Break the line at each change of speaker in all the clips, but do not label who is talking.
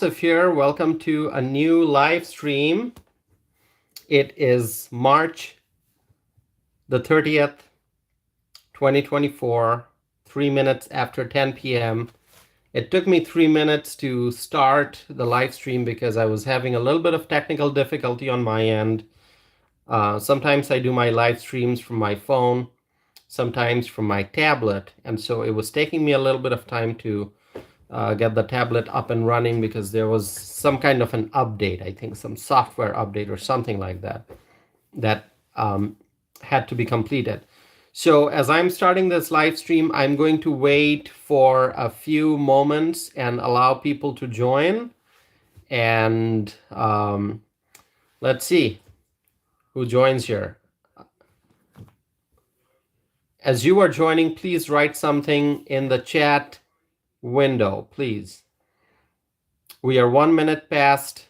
Here. Welcome to a new live stream. It is March the 30th, 2024, 3 minutes after 10 p.m. It took me 3 minutes to start the live stream because I was having a little bit of technical difficulty on my end. Sometimes I do my live streams from my phone, sometimes from my tablet, and so it was taking me a little bit of time to get the tablet up and running because there was some kind of an update, I think some software update or something like that, that had to be completed. So as I'm starting this live stream, I'm going to wait for a few moments and allow people to join. And let's see who joins here. As you are joining, please write something in the chat window, please. We are 1 minute past,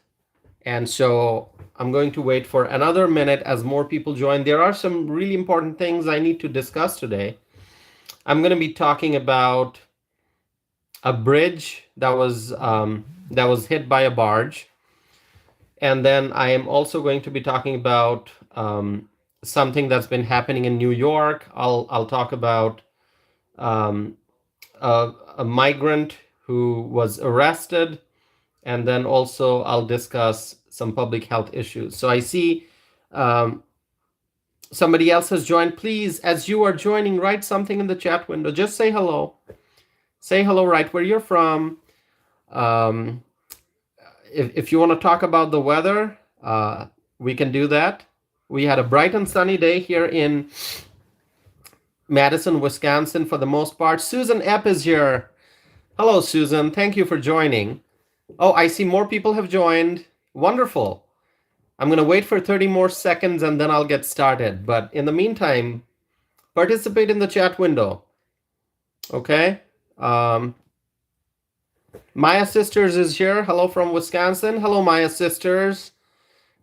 and so I'm going to wait for another minute as more people join. There are some really important things I need to discuss today. I'm going to be talking about a bridge that was hit by a barge, and then I am also going to be talking about something that's been happening in New York. I'll talk about a migrant who was arrested, and then also I'll discuss some public health issues. So I see somebody else has joined. Please, as you are joining, write something in the chat window. Just say hello. Say hello right where you're from. If you want to talk about the weather, we can do that. We had a bright and sunny day here in Madison, Wisconsin for the most part. Susan Epp is here. Hello, Susan. Thank you for joining. Oh, I see more people have joined. Wonderful. I'm going to wait for 30 more seconds and then I'll get started. But in the meantime, participate in the chat window. Okay. Maya Sisters is here. Hello from Wisconsin. Hello, Maya Sisters.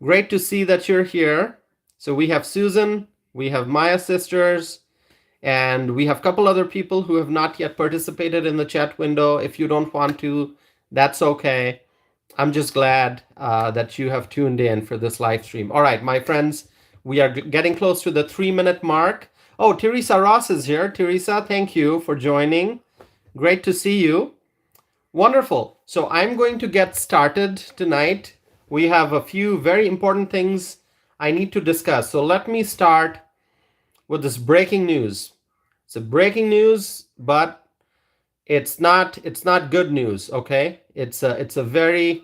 Great to see that you're here. So we have Susan, we have Maya Sisters, and we have a couple other people who have not yet participated in the chat window. If you don't want to, that's okay. I'm just glad that you have tuned in for this live stream. All right, my friends, we are getting close to the 3-minute mark. Oh, Teresa Ross is here. Teresa, thank you for joining. Great to see you. Wonderful. So I'm going to get started tonight. We have a few very important things I need to discuss. So let me start with this breaking news. It's a breaking news, but it's not good news, okay? It's a very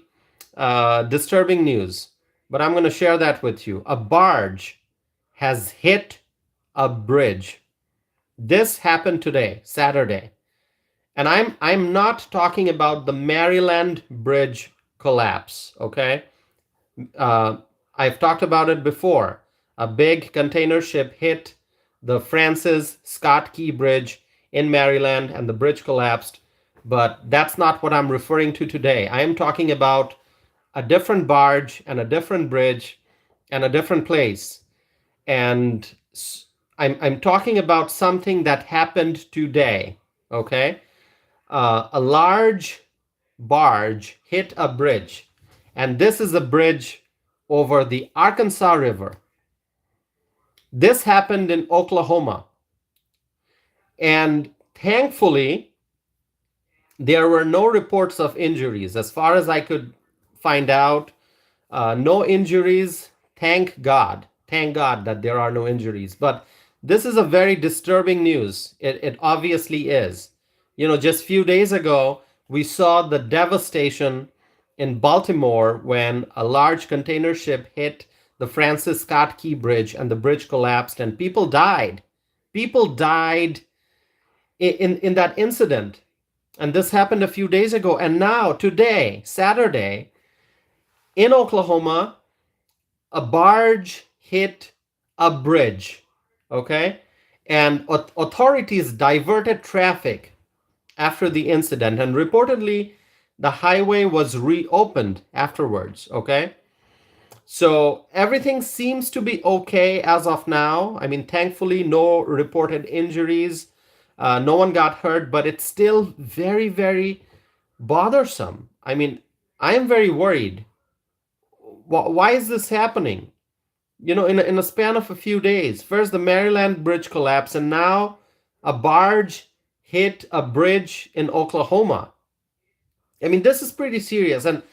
disturbing news, but I'm going to share that with you. A barge has hit a bridge. This happened today, Saturday. And I'm not talking about the Maryland bridge collapse, okay? I've talked about it before. A big container ship hit the Francis Scott Key Bridge in Maryland and the bridge collapsed, but that's not what I'm referring to today. I am talking about a different barge and a different bridge and a different place. And I'm talking about something that happened today, okay? A large barge hit a bridge, and this is a bridge over the Arkansas River. This happened in Oklahoma, and thankfully, there were no reports of injuries. As far as I could find out, no injuries. Thank God that there are no injuries. But this is a very disturbing news. It obviously is. You know, just a few days ago, we saw the devastation in Baltimore when a large container ship hit the Francis Scott Key Bridge and the bridge collapsed and people died. People died in that incident. And this happened a few days ago. And now, today, Saturday, in Oklahoma, a barge hit a bridge, okay? And authorities diverted traffic after the incident, and reportedly the highway was reopened afterwards, okay? So everything seems to be okay as of now. I mean, thankfully, no reported injuries. No one got hurt, but it's still very, very bothersome. I mean, I am very worried. Why is this happening? In a span of a few days. First, the Maryland bridge collapse, and now a barge hit a bridge in Oklahoma. I mean, this is pretty serious. And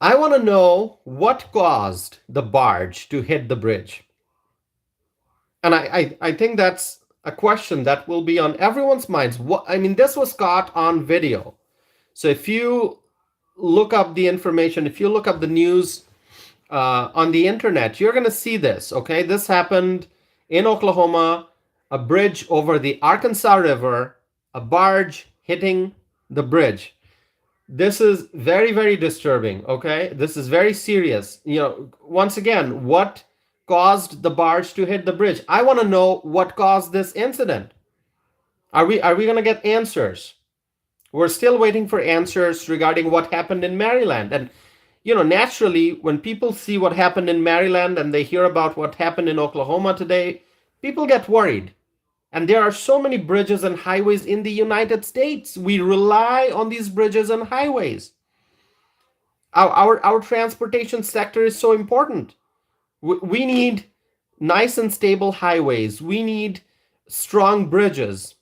I want to know what caused the barge to hit the bridge. And I think that's a question that will be on everyone's minds. I mean, this was caught on video. So if you look up the information, if you look up the news on the internet, you're going to see this. Okay, this happened in Oklahoma, a bridge over the Arkansas River, a barge hitting the bridge. This is very, very disturbing. Okay, this is very serious. Once again, what caused the barge to hit the bridge? I want to know what caused this incident. Are we going to get answers? We're still waiting for answers regarding what happened in Maryland. And naturally, when people see what happened in Maryland and they hear about what happened in Oklahoma today, people get worried. And there are so many bridges and highways in the United States. We rely on these bridges and highways. Our transportation sector is so important. We need nice and stable highways. We need strong bridges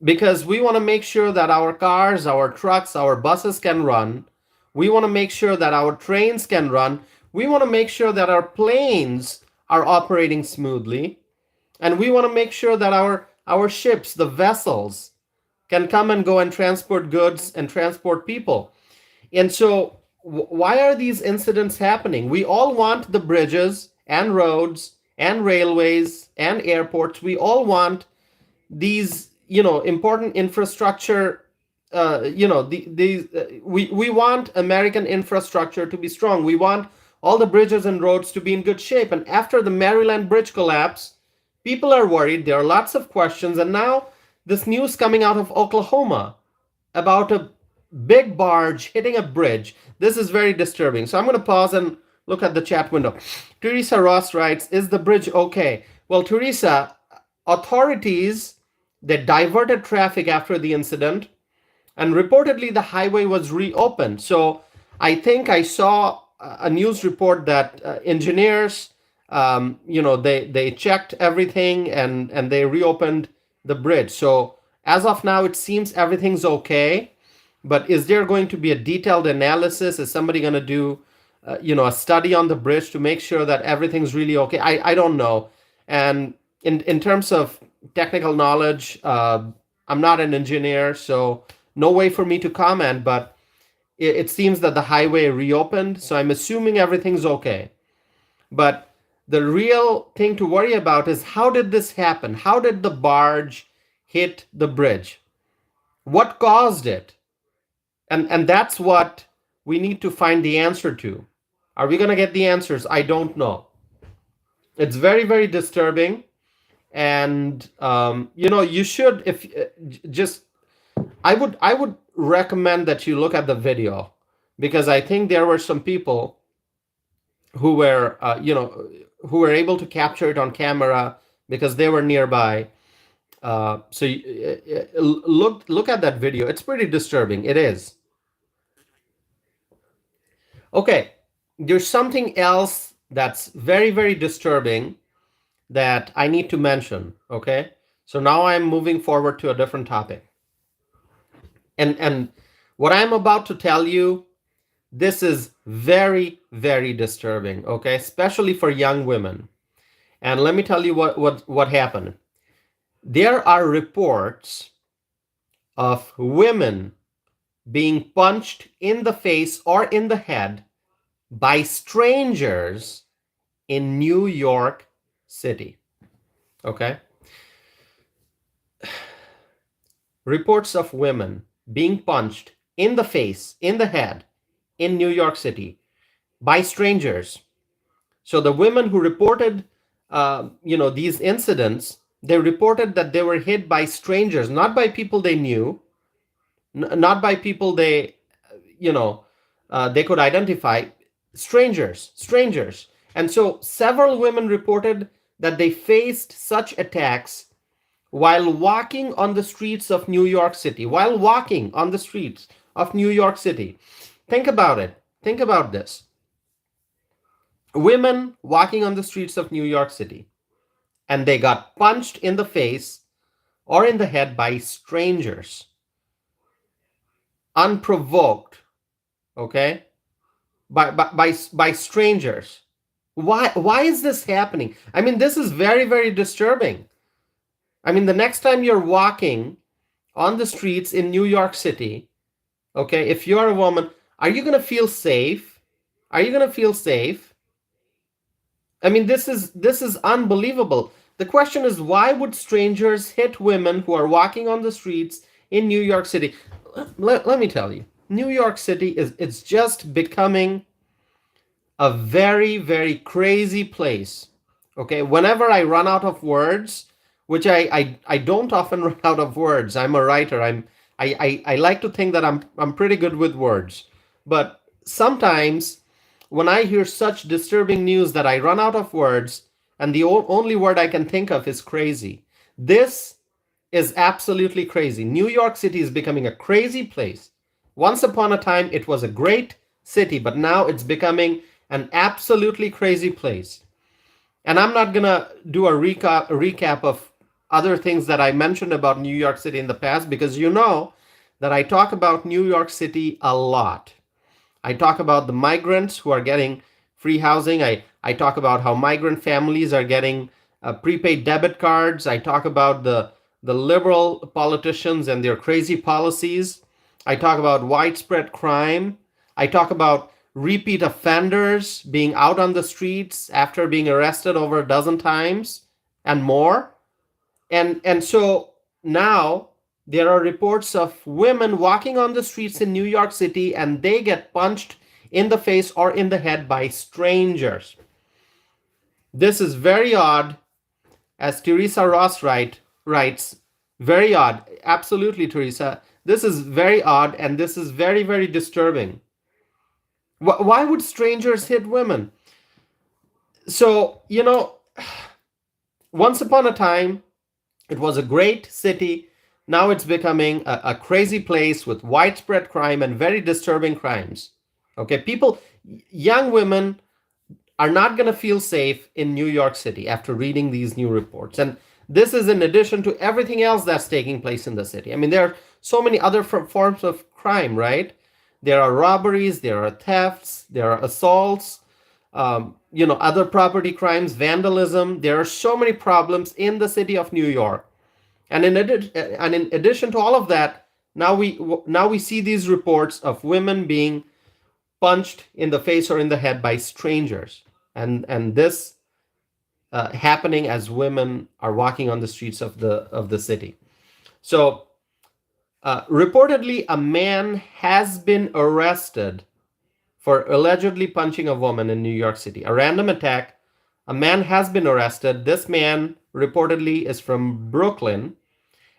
because we want to make sure that our cars, our trucks, our buses can run. We want to make sure that our trains can run. We want to make sure that our planes are operating smoothly. And we want to make sure that our ships, the vessels, can come and go and transport goods and transport people. And so why are these incidents happening? We all want the bridges and roads and railways and airports. We all want these, important infrastructure. We want American infrastructure to be strong. We want all the bridges and roads to be in good shape. And after the Maryland bridge collapse, people are worried. There are lots of questions. And now this news coming out of Oklahoma about a big barge hitting a bridge. This is very disturbing. So I'm going to pause and look at the chat window. Teresa Ross writes, is the bridge okay? Well, Teresa, authorities, they diverted traffic after the incident, and reportedly the highway was reopened. So I think I saw a news report that engineers, they checked everything and they reopened the bridge. So as of now, it seems everything's okay. But is there going to be a detailed analysis? Is somebody going to do, a study on the bridge to make sure that everything's really okay? I don't know. And in terms of technical knowledge, I'm not an engineer, so no way for me to comment. But it seems that the highway reopened, so I'm assuming everything's okay. But the real thing to worry about is, how did this happen? How did the barge hit the bridge? What caused it? And that's what we need to find the answer to. Are we going to get the answers? I don't know. It's very, very disturbing. And, you should, if just, I would recommend that you look at the video, because I think there were some people who were, who were able to capture it on camera because they were nearby. So look at that video. It's pretty disturbing. It is. Okay, there's something else that's very, very disturbing that I need to mention. Okay, so now I'm moving forward to a different topic. And what I'm about to tell you, this is very, very disturbing, okay, especially for young women. And let me tell you what happened. There are reports of women being punched in the face or in the head by strangers in New York City. Okay? Reports of women being punched in the face, in the head, in New York City by strangers. So the women who reported, these incidents, they reported that they were hit by strangers, not by people they knew, not by people they could identify. Strangers. And so several women reported that they faced such attacks while walking on the streets of New York City, of New York City. Think about it. Think about this. Women walking on the streets of New York City, and they got punched in the face or in the head by strangers, unprovoked, okay? By strangers. Why is this happening? I mean, this is very, very disturbing. I mean, the next time you're walking on the streets in New York City, okay, if you're a woman, are you going to feel safe? Are you going to feel safe? I mean, this is unbelievable. The question is, why would strangers hit women who are walking on the streets in New York City? Let me tell you, New York City it's just becoming a very, very crazy place. Okay, whenever I run out of words, which I don't often run out of words. I'm a writer. I like to think that I'm pretty good with words. But sometimes when I hear such disturbing news that I run out of words, and the only word I can think of is crazy. This is absolutely crazy. New York City is becoming a crazy place. Once upon a time, it was a great city, but now it's becoming an absolutely crazy place. And I'm not going to do a recap of other things that I mentioned about New York City in the past, because you know that I talk about New York City a lot. I talk about the migrants who are getting free housing. I talk about how migrant families are getting prepaid debit cards. I talk about the liberal politicians and their crazy policies. I talk about widespread crime. I talk about repeat offenders being out on the streets after being arrested over a dozen times and more. And so now there are reports of women walking on the streets in New York City and they get punched in the face or in the head by strangers. This is very odd, as Teresa Ross writes, very odd. Absolutely, Teresa. This is very odd and this is very, very disturbing. Why would strangers hit women? So, once upon a time, it was a great city. Now it's becoming a crazy place with widespread crime and very disturbing crimes. Okay, young women are not going to feel safe in New York City after reading these new reports. And this is in addition to everything else that's taking place in the city. I mean, there are so many other forms of crime, right? There are robberies, there are thefts, there are assaults, other property crimes, vandalism. There are so many problems in the city of New York. And in addition to all of that, now we see these reports of women being punched in the face or in the head by strangers, and this happening as women are walking on the streets of the city. So, reportedly, a man has been arrested for allegedly punching a woman in New York City. A random attack. A man has been arrested. This man reportedly is from Brooklyn.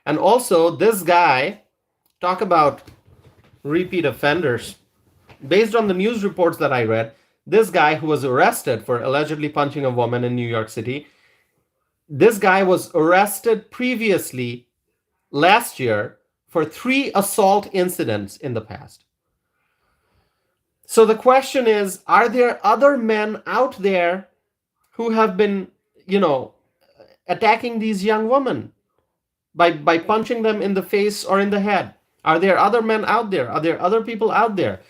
And also, this guy, talk about repeat offenders. Based on the news reports that I read, this guy who was arrested for allegedly punching a woman in New York City, this guy was arrested previously last year for 3 assault incidents in the past. So the question is, are there other men out there who have been, attacking these young women by punching them in the face or in the head? Are there other men out there? Are there other people out there?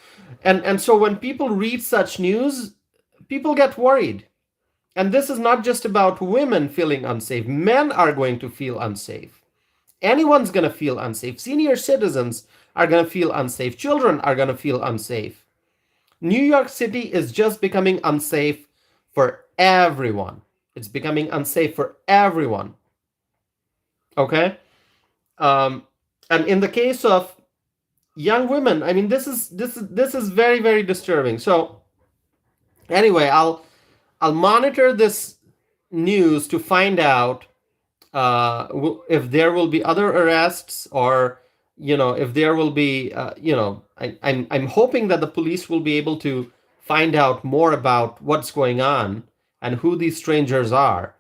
And so when people read such news, people get worried. And this is not just about women feeling unsafe. Men are going to feel unsafe. Anyone's going to feel unsafe. Senior citizens are going to feel unsafe. Children are going to feel unsafe. New York City is just becoming unsafe for everyone. It's becoming unsafe for everyone. Okay? And in the case of young women, I mean, this is very, very disturbing. So anyway, I'll monitor this news to find out if there will be other arrests, or if there will be I'm hoping that the police will be able to find out more about what's going on and who these strangers are,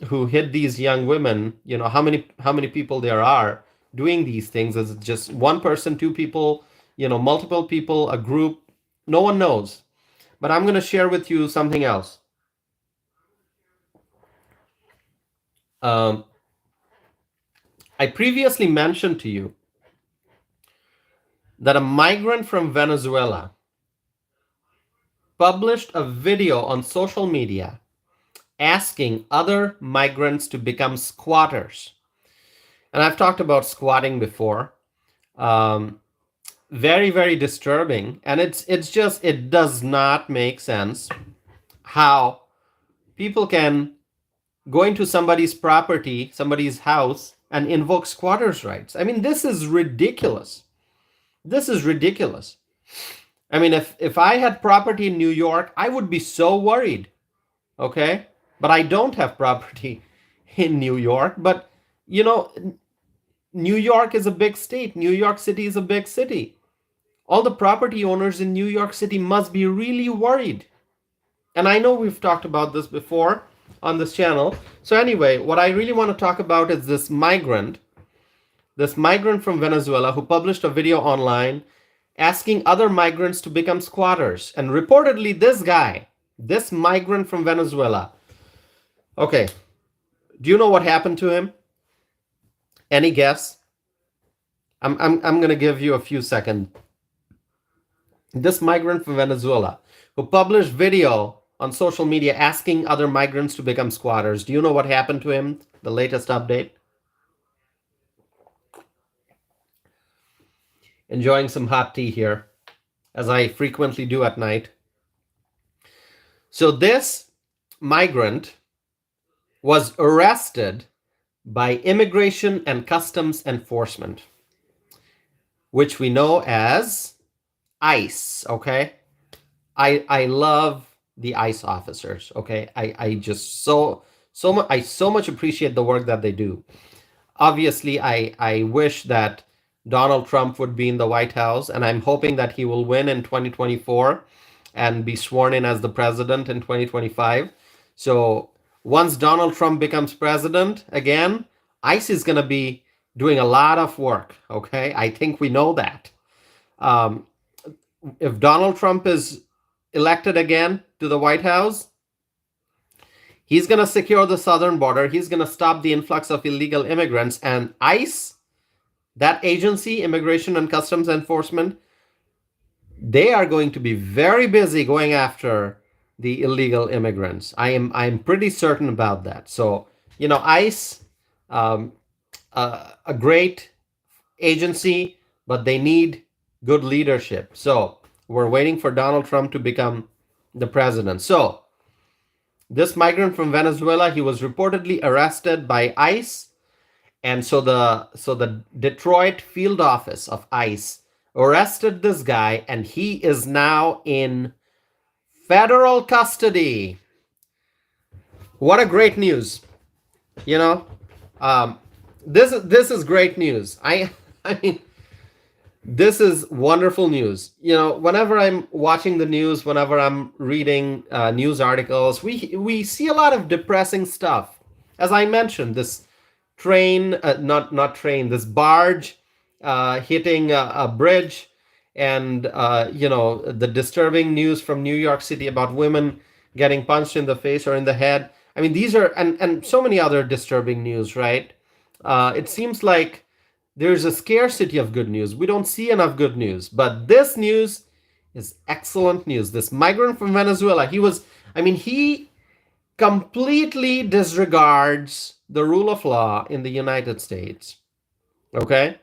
who hit these young women. How many people there are doing these things. Is it just one person, 2 people? multiple people, a group. No one knows. But I'm going to share with you something else. I previously mentioned to you that a migrant from Venezuela published a video on social media asking other migrants to become squatters. And I've talked about squatting before. Very, very disturbing. And it does not make sense how people can go into somebody's property, somebody's house, and invoke squatters' rights. I mean, this is ridiculous. This is ridiculous. I mean, if I had property in New York, I would be so worried. Okay? But I don't have property in New York. But, New York is a big state. New York City is a big city. All the property owners in New York City must be really worried. And I know we've talked about this before on this channel. So anyway, what I really want to talk about is this migrant from Venezuela who published a video online asking other migrants to become squatters. And reportedly, this migrant from Venezuela, okay, do you know what happened to him? Any guess? I'm going to give you a few seconds. This migrant from Venezuela who published video on social media asking other migrants to become squatters. Do you know what happened to him? The latest update? Enjoying some hot tea here, as I frequently do at night. So this migrant was arrested by Immigration and Customs Enforcement, which we know as ICE, okay? I love the ICE officers, okay? I just so much appreciate the work that they do. Obviously, I wish that Donald Trump would be in the White House, and I'm hoping that he will win in 2024 and be sworn in as the president in 2025. So once Donald Trump becomes president again, ICE is going to be doing a lot of work, okay? I think we know that. If Donald Trump is elected again to the White House, he's going to secure the southern border. He's going to stop the influx of illegal immigrants. And ICE, that agency, Immigration and Customs Enforcement, they are going to be very busy going after the illegal immigrants. I'm pretty certain about that. So, ICE, a great agency, but they need good leadership. So we're waiting for Donald Trump to become the president. So this migrant from Venezuela, he was reportedly arrested by ICE. And so the Detroit field office of ICE arrested this guy, and he is now in federal custody. What a great news. This is great news. I mean, this is wonderful news. Whenever I'm watching the news, whenever I'm reading news articles, we see a lot of depressing stuff. As I mentioned, this this barge hitting a bridge, and the disturbing news from New York City about women getting punched in the face or in the head. I mean, these are and so many other disturbing news, right? It seems like there's a scarcity of good news. We don't see enough good news, but this news is excellent news. This migrant from Venezuela, he completely disregards the rule of law in the United States. Okay?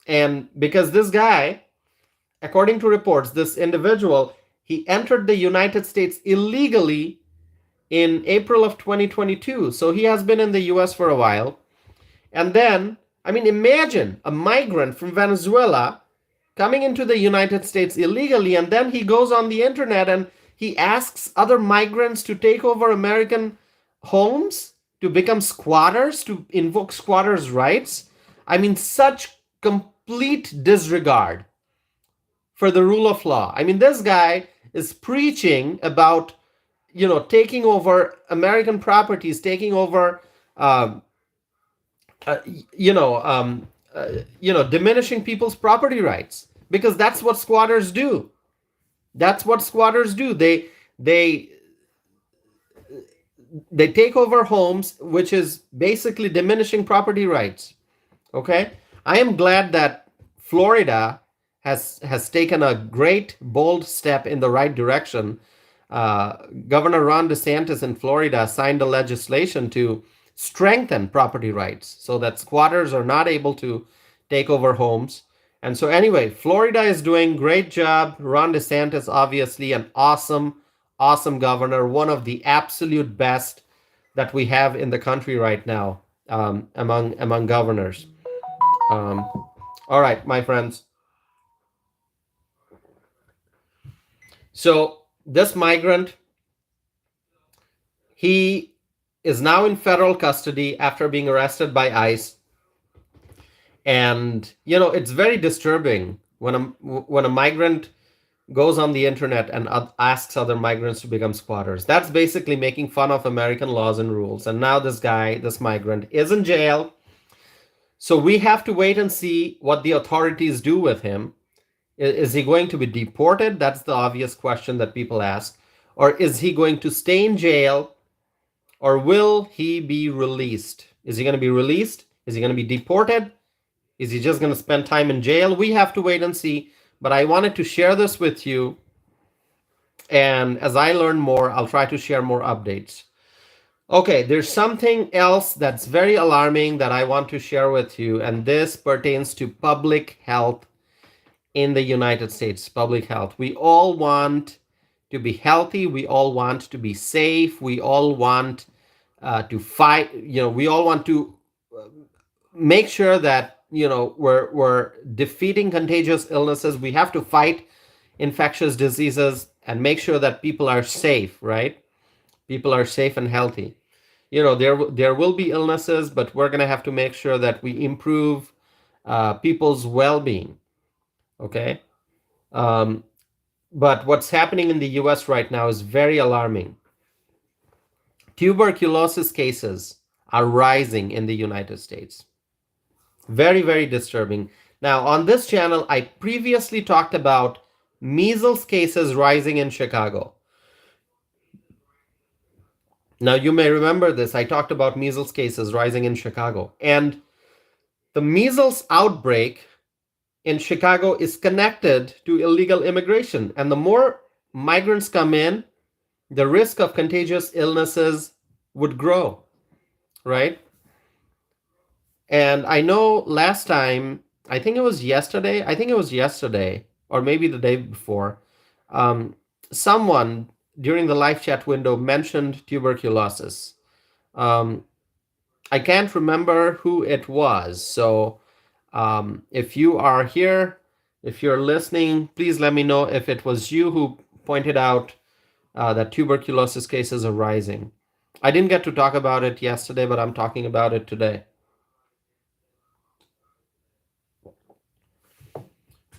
And because this guy, according to reports, this individual, he entered the United States illegally in April of 2022. So he has been in the US for a while. And then, imagine a migrant from Venezuela coming into the United States illegally, and then he goes on the internet and he asks other migrants to take over American homes, to become squatters, to invoke squatters' rights. Such complete disregard for the rule of law. This guy is preaching about, taking over American properties, taking over, diminishing people's property rights. because that's what squatters do. That's what squatters do. They they take over homes, which is basically diminishing property rights. Okay, I am glad that Florida has taken a great bold step in the right direction. Governor Ron DeSantis in Florida signed a legislation to strengthen property rights so that squatters are not able to take over homes. And so, anyway, Florida is doing great job. Ron DeSantis, obviously, an awesome governor, one of the absolute best that we have in the country right now, among governors. Um, all right, my friends. So this migrant, he is now in federal custody after being arrested by ICE. And it's very disturbing when a migrant goes on the internet and asks other migrants to become squatters. That's basically making fun of American laws and rules. And now this migrant, is in jail. So we have to wait and see what the authorities do with him. Is he going to be deported? That's the obvious question that people ask. Or is he going to stay in jail? Or will he be released? Is he going to be released? Is he going to be deported? Is he just going to spend time in jail? We have to wait and see. But I wanted to share this with you. And as I learn more, I'll try to share more updates. Okay, there's something else that's very alarming that I want to share with you. And this pertains to public health in the United States. Public health. We all want to be healthy. We all want to be safe. We all want to fight. We all want to make sure that we're defeating contagious illnesses. We have to fight infectious diseases and make sure that people are safe, right? People are safe and healthy. There will be illnesses, but we're going to have to make sure that we improve people's well-being. Okay. But what's happening in the US right now is very alarming. Tuberculosis cases are rising in the United States. Very, very disturbing. Now, on this channel, I previously talked about measles cases rising in Chicago. Now, you may remember this. I talked about measles cases rising in Chicago. And the measles outbreak in Chicago is connected to illegal immigration. And the more migrants come in, the risk of contagious illnesses would grow, right? And I know last time, I think it was yesterday, or maybe the day before, someone during the live chat window mentioned tuberculosis. I can't remember who it was. So if you are here, if you're listening, please let me know if it was you who pointed out that tuberculosis cases are rising. I didn't get to talk about it yesterday, but I'm talking about it today.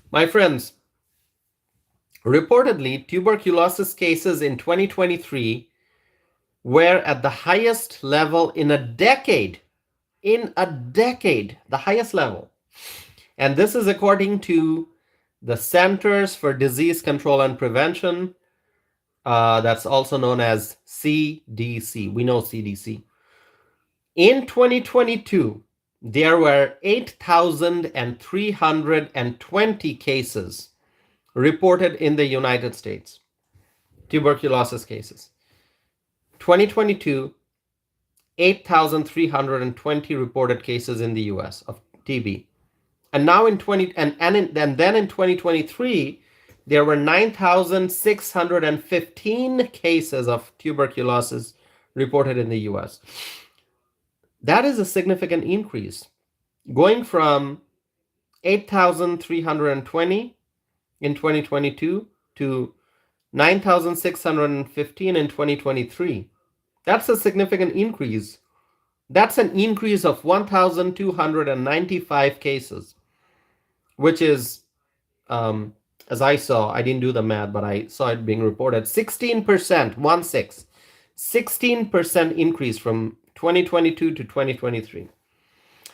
My friends, reportedly, tuberculosis cases in 2023 were at the highest level in a decade. The highest level. And this is according to the Centers for Disease Control and Prevention. That's also known as CDC. We know CDC. In 2022, there were 8,320 cases reported in the United States, tuberculosis cases. 2022, 8,320 reported cases in the US of TB. And now in 2023, there were 9,615 cases of tuberculosis reported in the US. That is a significant increase, going from 8,320 in 2022 to 9,615 in 2023. That's a significant increase. That's an increase of 1,295 cases, which is, as I saw, I didn't do the math, but I saw it being reported, 16%, 16% increase from 2022 to 2023.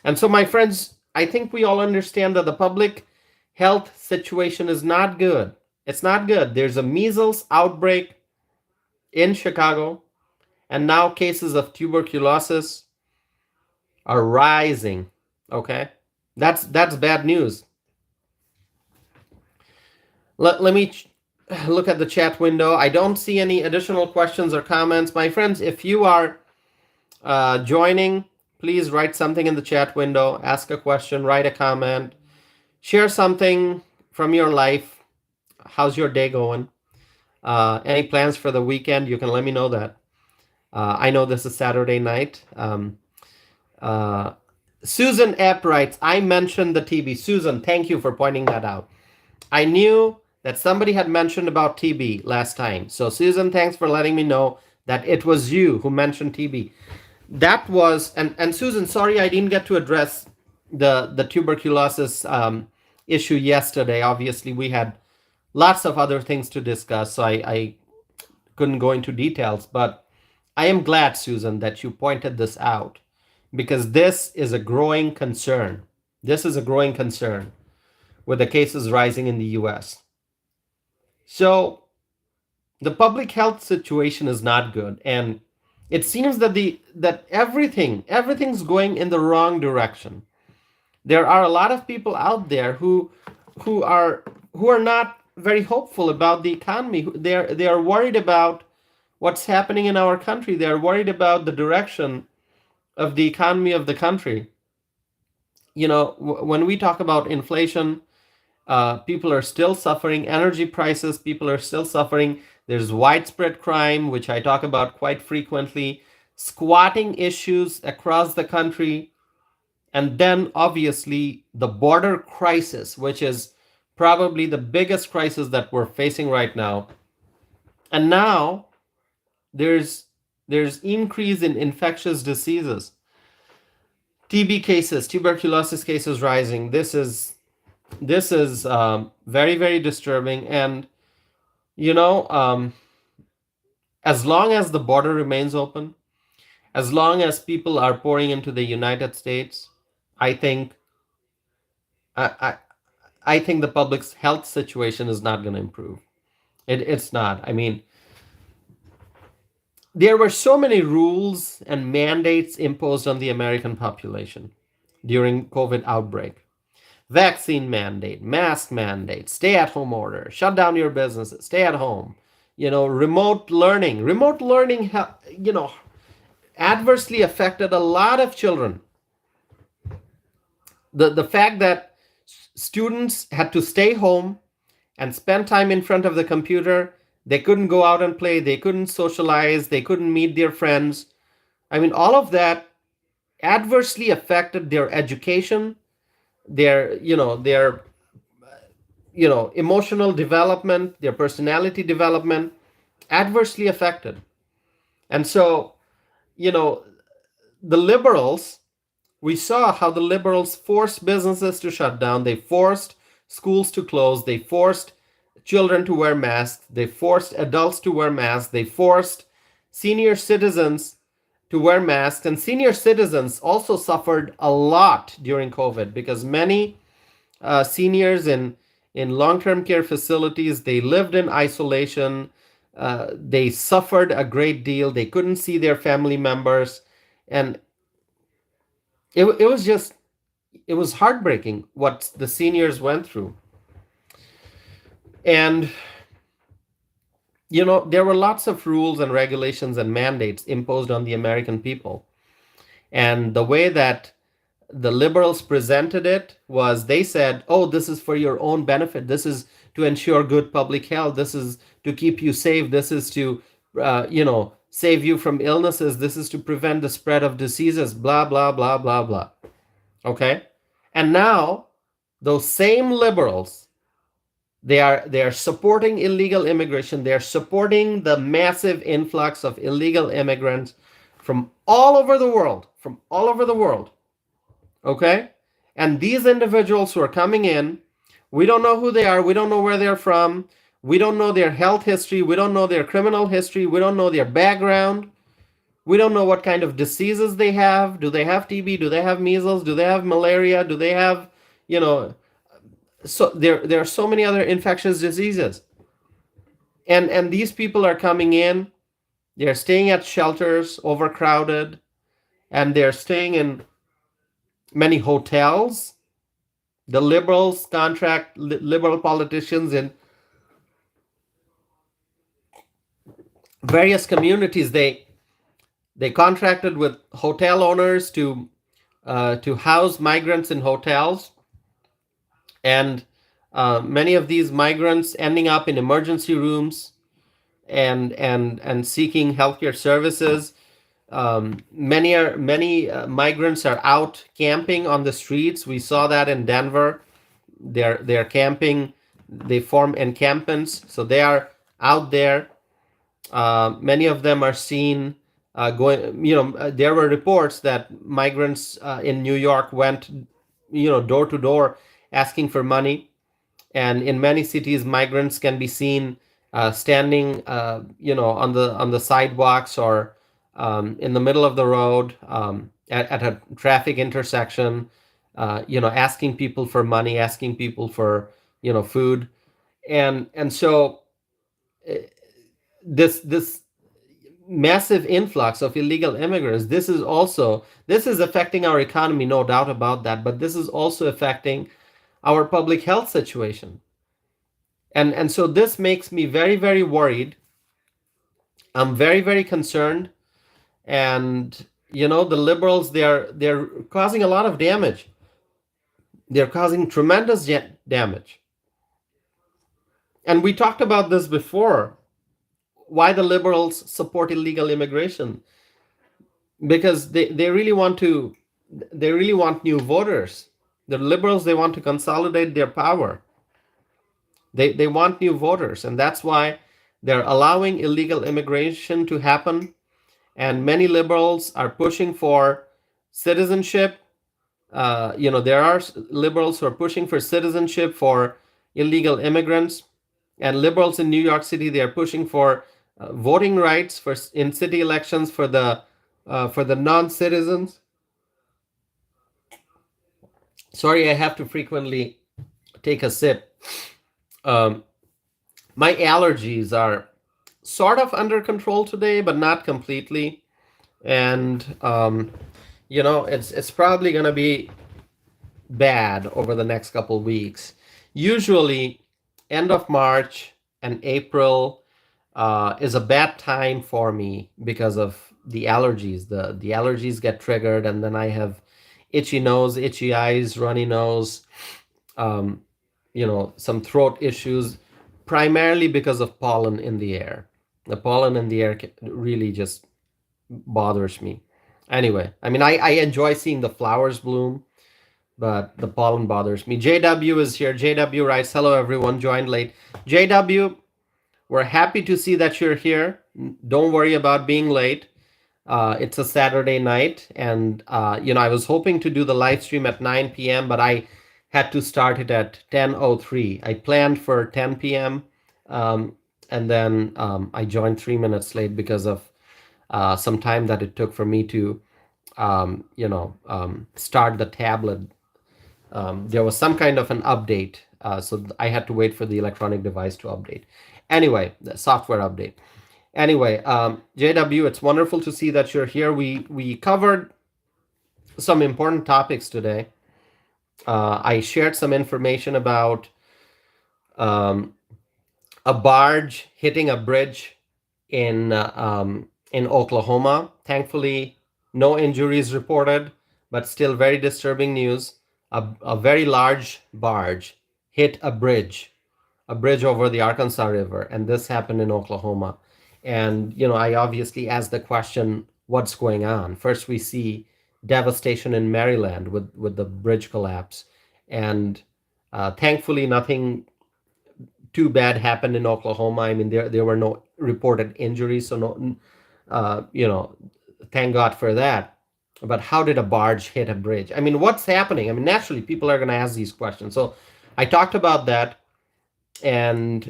And so, my friends, I think we all understand that the public health situation is not good. It's not good. There's a measles outbreak in Chicago, and now cases of tuberculosis are rising. Okay, that's bad news. Let me look at the chat window. I don't see any additional questions or comments. My friends, if you are joining, please write something in the chat window, ask a question, write a comment, share something from your life. How's your day going? Any plans for the weekend? You can let me know that. I know this is Saturday night. Susan Epp writes, I mentioned the TB. Susan, thank you for pointing that out. I knew that somebody had mentioned about TB last time. So Susan, thanks for letting me know that it was you who mentioned TB. That was, and Susan, sorry I didn't get to address the tuberculosis issue yesterday. Obviously, we had lots of other things to discuss, so I couldn't go into details. But I am glad, Susan, that you pointed this out, because this is a growing concern. This is a growing concern with the cases rising in the US. So the public health situation is not good, and it seems that everything's going in the wrong direction. There are a lot of people out there who are not very hopeful about the economy. They are worried about what's happening in our country. They are worried about the direction of the economy of the country. You know, when we talk about inflation, people are still suffering. Energy prices, people are still suffering. There's widespread crime, which I talk about quite frequently, squatting issues across the country, and then obviously the border crisis, which is probably the biggest crisis that we're facing right now. And now there's increase in infectious diseases, TB cases, tuberculosis cases rising. This is very, very disturbing. And you know, as long as the border remains open, as long as people are pouring into the United States, I think I think the public's health situation is not going to improve. It's not. I mean, there were so many rules and mandates imposed on the American population during COVID outbreak. Vaccine mandate, mask mandate, stay-at-home order, shut down your businesses, stay at home. You know, remote learning. Remote learning, you know, adversely affected a lot of children. The fact that students had to stay home and spend time in front of the computer, they couldn't go out and play, they couldn't socialize, they couldn't meet their friends. I mean, all of that adversely affected their education, their emotional development, their personality development, adversely affected. And so, you know, the liberals, we saw how the liberals forced businesses to shut down. They forced schools to close. They forced children to wear masks. They forced adults to wear masks. They forced senior citizens to wear masks. And senior citizens also suffered a lot during COVID, because many seniors in long-term care facilities, they lived in isolation. They suffered a great deal. They couldn't see their family members. And it was heartbreaking what the seniors went through. And, you know, there were lots of rules and regulations and mandates imposed on the American people. And the way that the liberals presented it was, they said, oh, this is for your own benefit. This is to ensure good public health. This is to keep you safe. This is to, save you from illnesses. This is to prevent the spread of diseases, blah, blah, blah, blah, blah. Okay? And now those same liberals, they are supporting illegal immigration. They are supporting the massive influx of illegal immigrants from all over the world. Okay? And these individuals who are coming in, we don't know who they are. We don't know where they're from. We don't know their health history. We don't know their criminal history. We don't know their background. We don't know what kind of diseases they have. Do they have TB? Do they have measles? Do they have malaria? Do they have, So there are so many other infectious diseases, and these people are coming in. They're staying at shelters, overcrowded, and they're staying in many hotels. The liberals contract liberal politicians in various communities. They contracted with hotel owners to house migrants in hotels, and many of these migrants ending up in emergency rooms and seeking healthcare services. Many migrants are out camping on the streets. We saw that in Denver. They're camping. They form encampments, so they are out there. Many of them are seen going. There were reports that migrants in New York went, door to door asking for money, and in many cities, migrants can be seen standing, on the sidewalks or in the middle of the road at a traffic intersection, asking people for money, asking people for food, and so this massive influx of illegal immigrants, this is affecting our economy, no doubt about that, but this is also affecting our public health situation. And so this makes me very, very worried. I'm very, very concerned. And the liberals, they're causing a lot of damage. They're causing tremendous damage. And we talked about this before. Why the liberals support illegal immigration? Because they really want new voters. The liberals, they want to consolidate their power. They want new voters, and that's why they're allowing illegal immigration to happen. And many liberals are pushing for citizenship. There are liberals who are pushing for citizenship for illegal immigrants, and liberals in New York City, they are pushing for voting rights in city elections for the non-citizens. Sorry, I have to frequently take a sip. My allergies are sort of under control today, but not completely. And it's probably going to be bad over the next couple weeks. Usually, end of March and April is a bad time for me because of the allergies. The allergies get triggered, and then I have itchy nose, itchy eyes, runny nose, some throat issues, primarily because of pollen in the air. The pollen in the air really just bothers me. Anyway, I mean, I enjoy seeing the flowers bloom, but the pollen bothers me. JW is here. JW writes, hello, everyone. Joined late. JW, we're happy to see that you're here. Don't worry about being late. It's a Saturday night, and I was hoping to do the live stream at 9 p.m., but I had to start it at 10:03. I planned for 10 p.m., and then I joined 3 minutes late because of some time that it took for me to, start the tablet. There was some kind of an update, so I had to wait for the electronic device to update. Anyway, the software update. Anyway, JW, it's wonderful to see that you're here. We covered some important topics today. I shared some information about a barge hitting a bridge in Oklahoma. Thankfully, no injuries reported, but still very disturbing news. A very large barge hit a bridge over the Arkansas River, and this happened in Oklahoma. And I obviously asked the question, what's going on? First, we see devastation in Maryland with the bridge collapse, and thankfully nothing too bad happened in Oklahoma. I mean, there were no reported injuries, so no, thank God for that. But how did a barge hit a bridge? I mean, what's happening? I mean, naturally, people are going to ask these questions. So I talked about that, and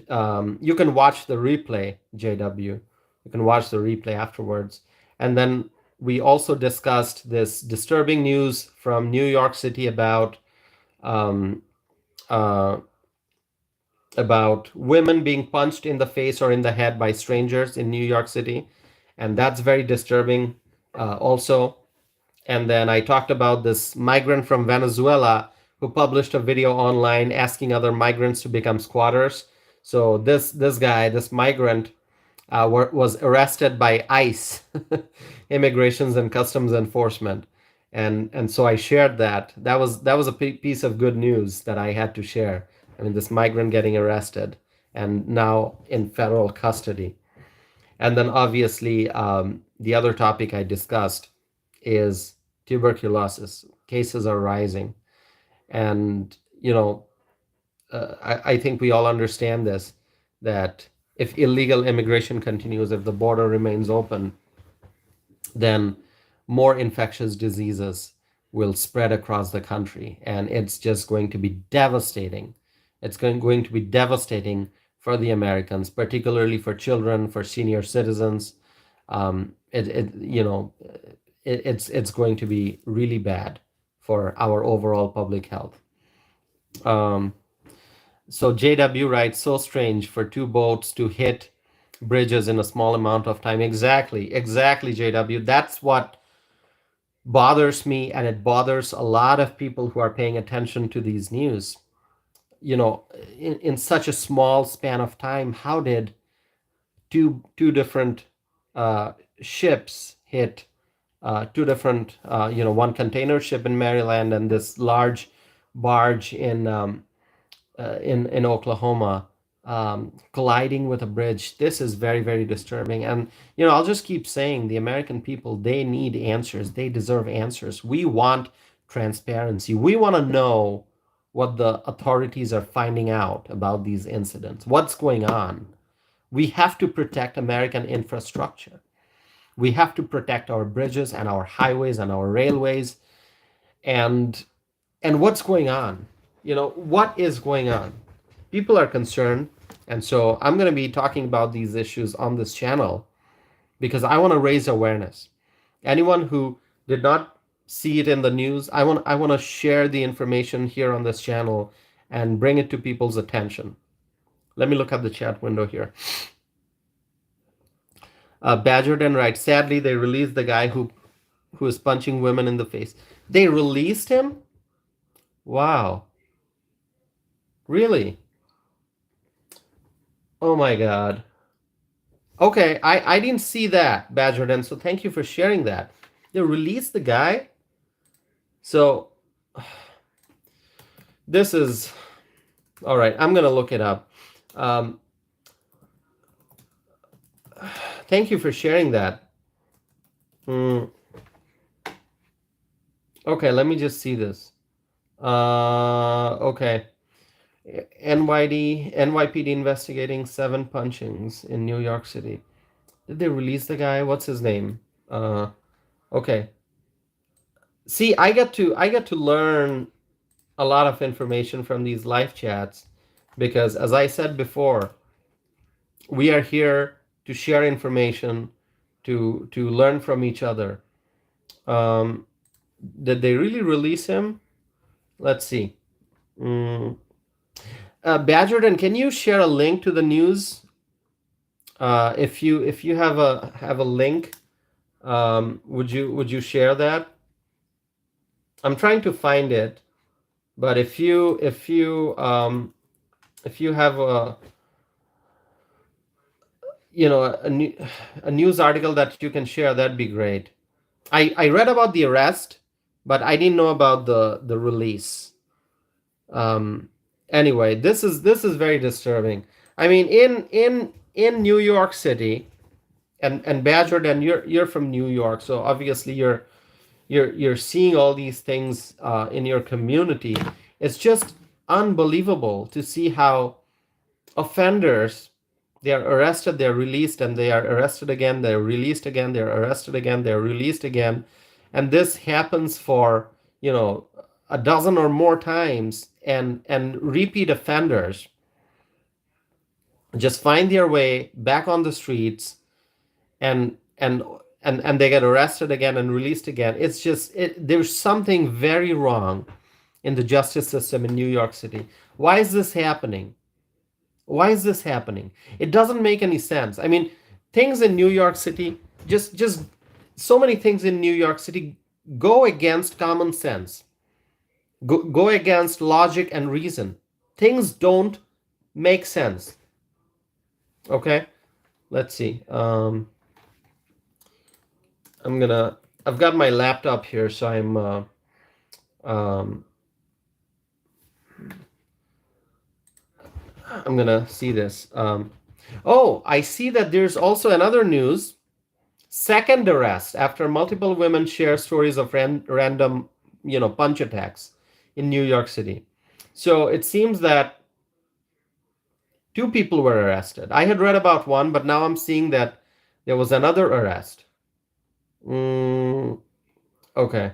you can watch the replay, JW. You can watch the replay afterwards. And then we also discussed this disturbing news from New York City about uh, about women being punched in the face or in the head by strangers in New York City, and that's very disturbing also. And then I talked about this migrant from Venezuela who published a video online asking other migrants to become squatters. So this guy, this migrant, was arrested by ICE, Immigrations and Customs Enforcement, and so I shared that. That was a piece of good news that I had to share. I mean, this migrant getting arrested and now in federal custody. And then obviously, the other topic I discussed is tuberculosis. Cases are rising, and I think we all understand this, that if illegal immigration continues, if the border remains open, then more infectious diseases will spread across the country, and it's just going to be devastating. It's going to be devastating for the Americans, particularly for children, for senior citizens. It's going to be really bad for our overall public health. So JW writes, so strange for two boats to hit bridges in a small amount of time. Exactly, JW. That's what bothers me, and it bothers a lot of people who are paying attention to these news. In such a small span of time, how did two different ships hit two different, one container ship in Maryland and this large barge in Oklahoma, colliding with a bridge? This is very, very disturbing. And I'll just keep saying, the American people, they need answers. They deserve answers. We want transparency. We want to know what the authorities are finding out about these incidents. What's going on? We have to protect American infrastructure. We have to protect our bridges and our highways and our railways. And what's going on? What is going on? People are concerned. And so I'm going to be talking about these issues on this channel because I want to raise awareness. Anyone who did not see it in the news, I want to share the information here on this channel and bring it to people's attention. Let me look at the chat window here. Badgerden writes, sadly, they released the guy who is punching women in the face. They released him? Wow. Really? Oh my God. Okay, I didn't see that, Badgerden, so thank you for sharing that. They released the guy? So, this is... All right, I'm going to look it up. Thank you for sharing that. Okay, let me just see this. Okay. NYPD investigating 7 punchings in New York City. Did they release the guy? What's his name? Okay. See, I get to learn a lot of information from these live chats because, as I said before, we are here to share information, to learn from each other. Did they really release him? Let's see. Badgerden, can you share a link to the news? If you have a link, would you share that? I'm trying to find it, but if you have a news article that you can share, that'd be great. I read about the arrest, but I didn't know about the release. Anyway, this is very disturbing. I mean, in New York City, and Badgerden, you're from New York, so obviously you're seeing all these things in your community. It's just unbelievable to see how offenders, they are arrested, they're released, and they are arrested again, they're released again, they're arrested again, they're released again. And this happens for, a dozen or more times, and repeat offenders just find their way back on the streets and they get arrested again and released again. It's just, there's something very wrong in the justice system in New York City. Why is this happening? Why is this happening? It doesn't make any sense. I mean, things in New York City, just so many things in New York City go against common sense, go against logic and reason. Things don't make sense. Okay, let's see. I've got my laptop here, so um, I'm gonna see this. Oh, I see that there's also another news. Second arrest after multiple women share stories of random, punch attacks in New York City. So it seems that two people were arrested. I had read about one, but now I'm seeing that there was another arrest. Okay.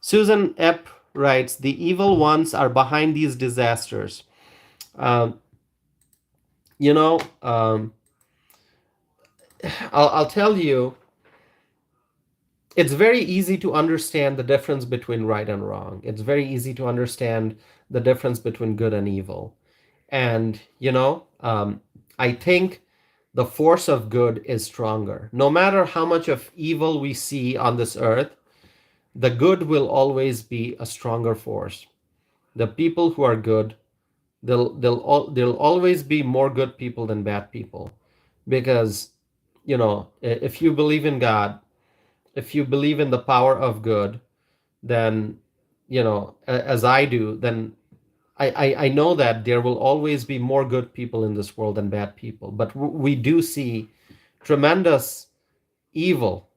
Susan Epp writes, the evil ones are behind these disasters. Um, you know, um, I'll tell you, it's very easy to understand the difference between right and wrong. It's very easy to understand the difference between good and evil. And, I think the force of good is stronger. No matter how much of evil we see on this earth, the good will always be a stronger force. The people who are good, there'll always be more good people than bad people, because if you believe in God, if you believe in the power of good, then as I do, then I know that there will always be more good people in this world than bad people. But we do see tremendous evil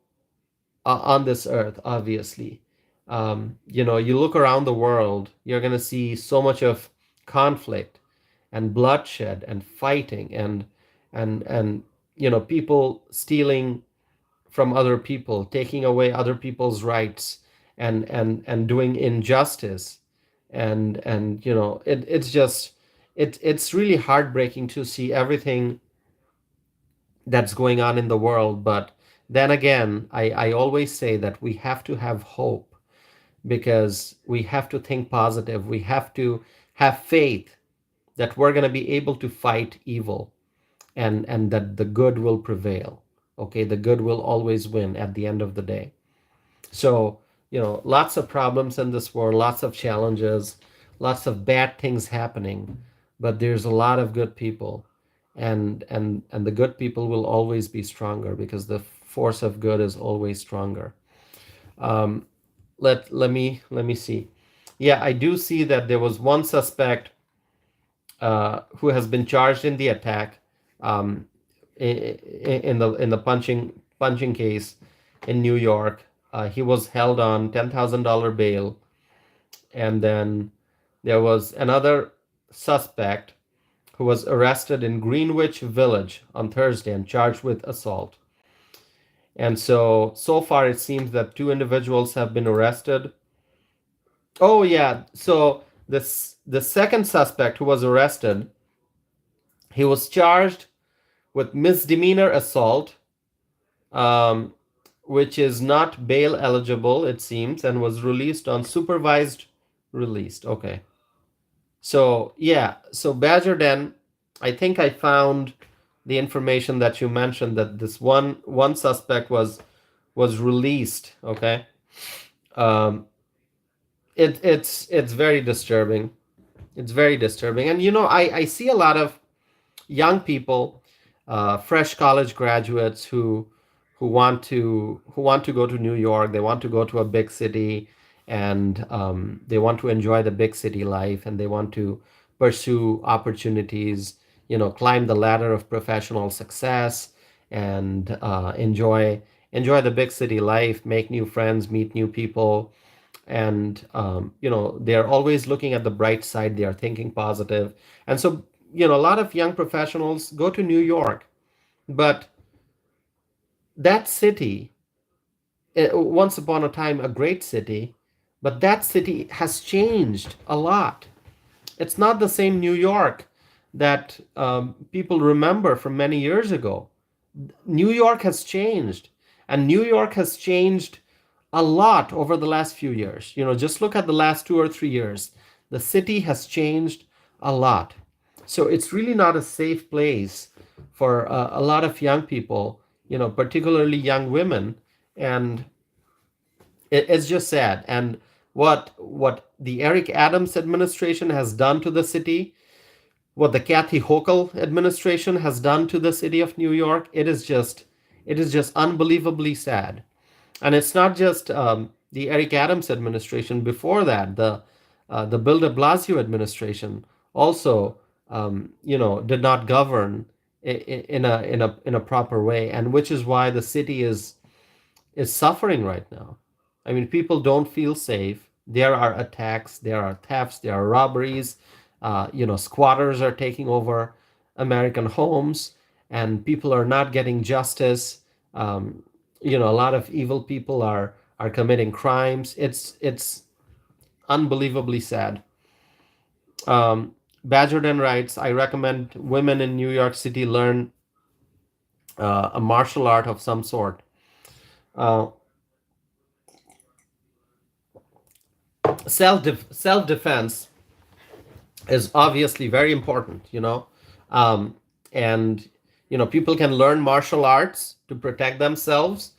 on this earth, obviously. You look around the world, you're going to see so much of conflict and bloodshed and fighting and people stealing from other people, taking away other people's rights and doing injustice. And it's really heartbreaking to see everything that's going on in the world. But then again, I always say that we have to have hope, because we have to think positive. We have to have faith that we're going to be able to fight evil, and that the good will prevail. Okay, the good will always win at the end of the day. So, lots of problems in this world, lots of challenges, lots of bad things happening, but there's a lot of good people, and the good people will always be stronger, because the force of good is always stronger. Um, let me see. Yeah, I do see that there was one suspect who has been charged in the attack, um, in the punching case in New York. He was held on $10,000 bail, and then there was another suspect who was arrested in Greenwich Village on Thursday and charged with assault. And so far it seems that two individuals have been arrested. Oh yeah, so the second suspect who was arrested, he was charged with misdemeanor assault, um, which is not bail eligible, it seems, and was released on supervised released. Okay. So yeah, so Badger Den, I think I found the information that you mentioned, that this one suspect was released. Okay. Um, it's very disturbing. It's very disturbing. And I see a lot of young people, fresh college graduates who want to go to New York. They want to go to a big city, and they want to enjoy the big city life, and they want to pursue opportunities, climb the ladder of professional success, and enjoy the big city life, make new friends, meet new people. And they're always looking at the bright side. They are thinking positive. And so a lot of young professionals go to New York. But that city, once upon a time a great city, but that city has changed a lot. It's not the same New York that people remember from many years ago. New York has changed, and New York has changed a lot over the last few years. Just look at the last 2 or 3 years. The city has changed a lot. So it's really not a safe place for a lot of young people, particularly young women. And it's just sad. And what the Eric Adams administration has done to the city, what the Kathy Hochul administration has done to the city of New York, it is just unbelievably sad. And it's not just the Eric Adams administration. Before that, the Bill De Blasio administration also, did not govern in a proper way, and which is why the city is suffering right now. I mean, people don't feel safe. There are attacks, there are thefts, there are robberies. Squatters are taking over American homes, and people are not getting justice. A lot of evil people are committing crimes. It's unbelievably sad. Badgerden writes, I recommend women in New York City learn a martial art of some sort. Uh, self defense is obviously very important, and people can learn martial arts to protect themselves,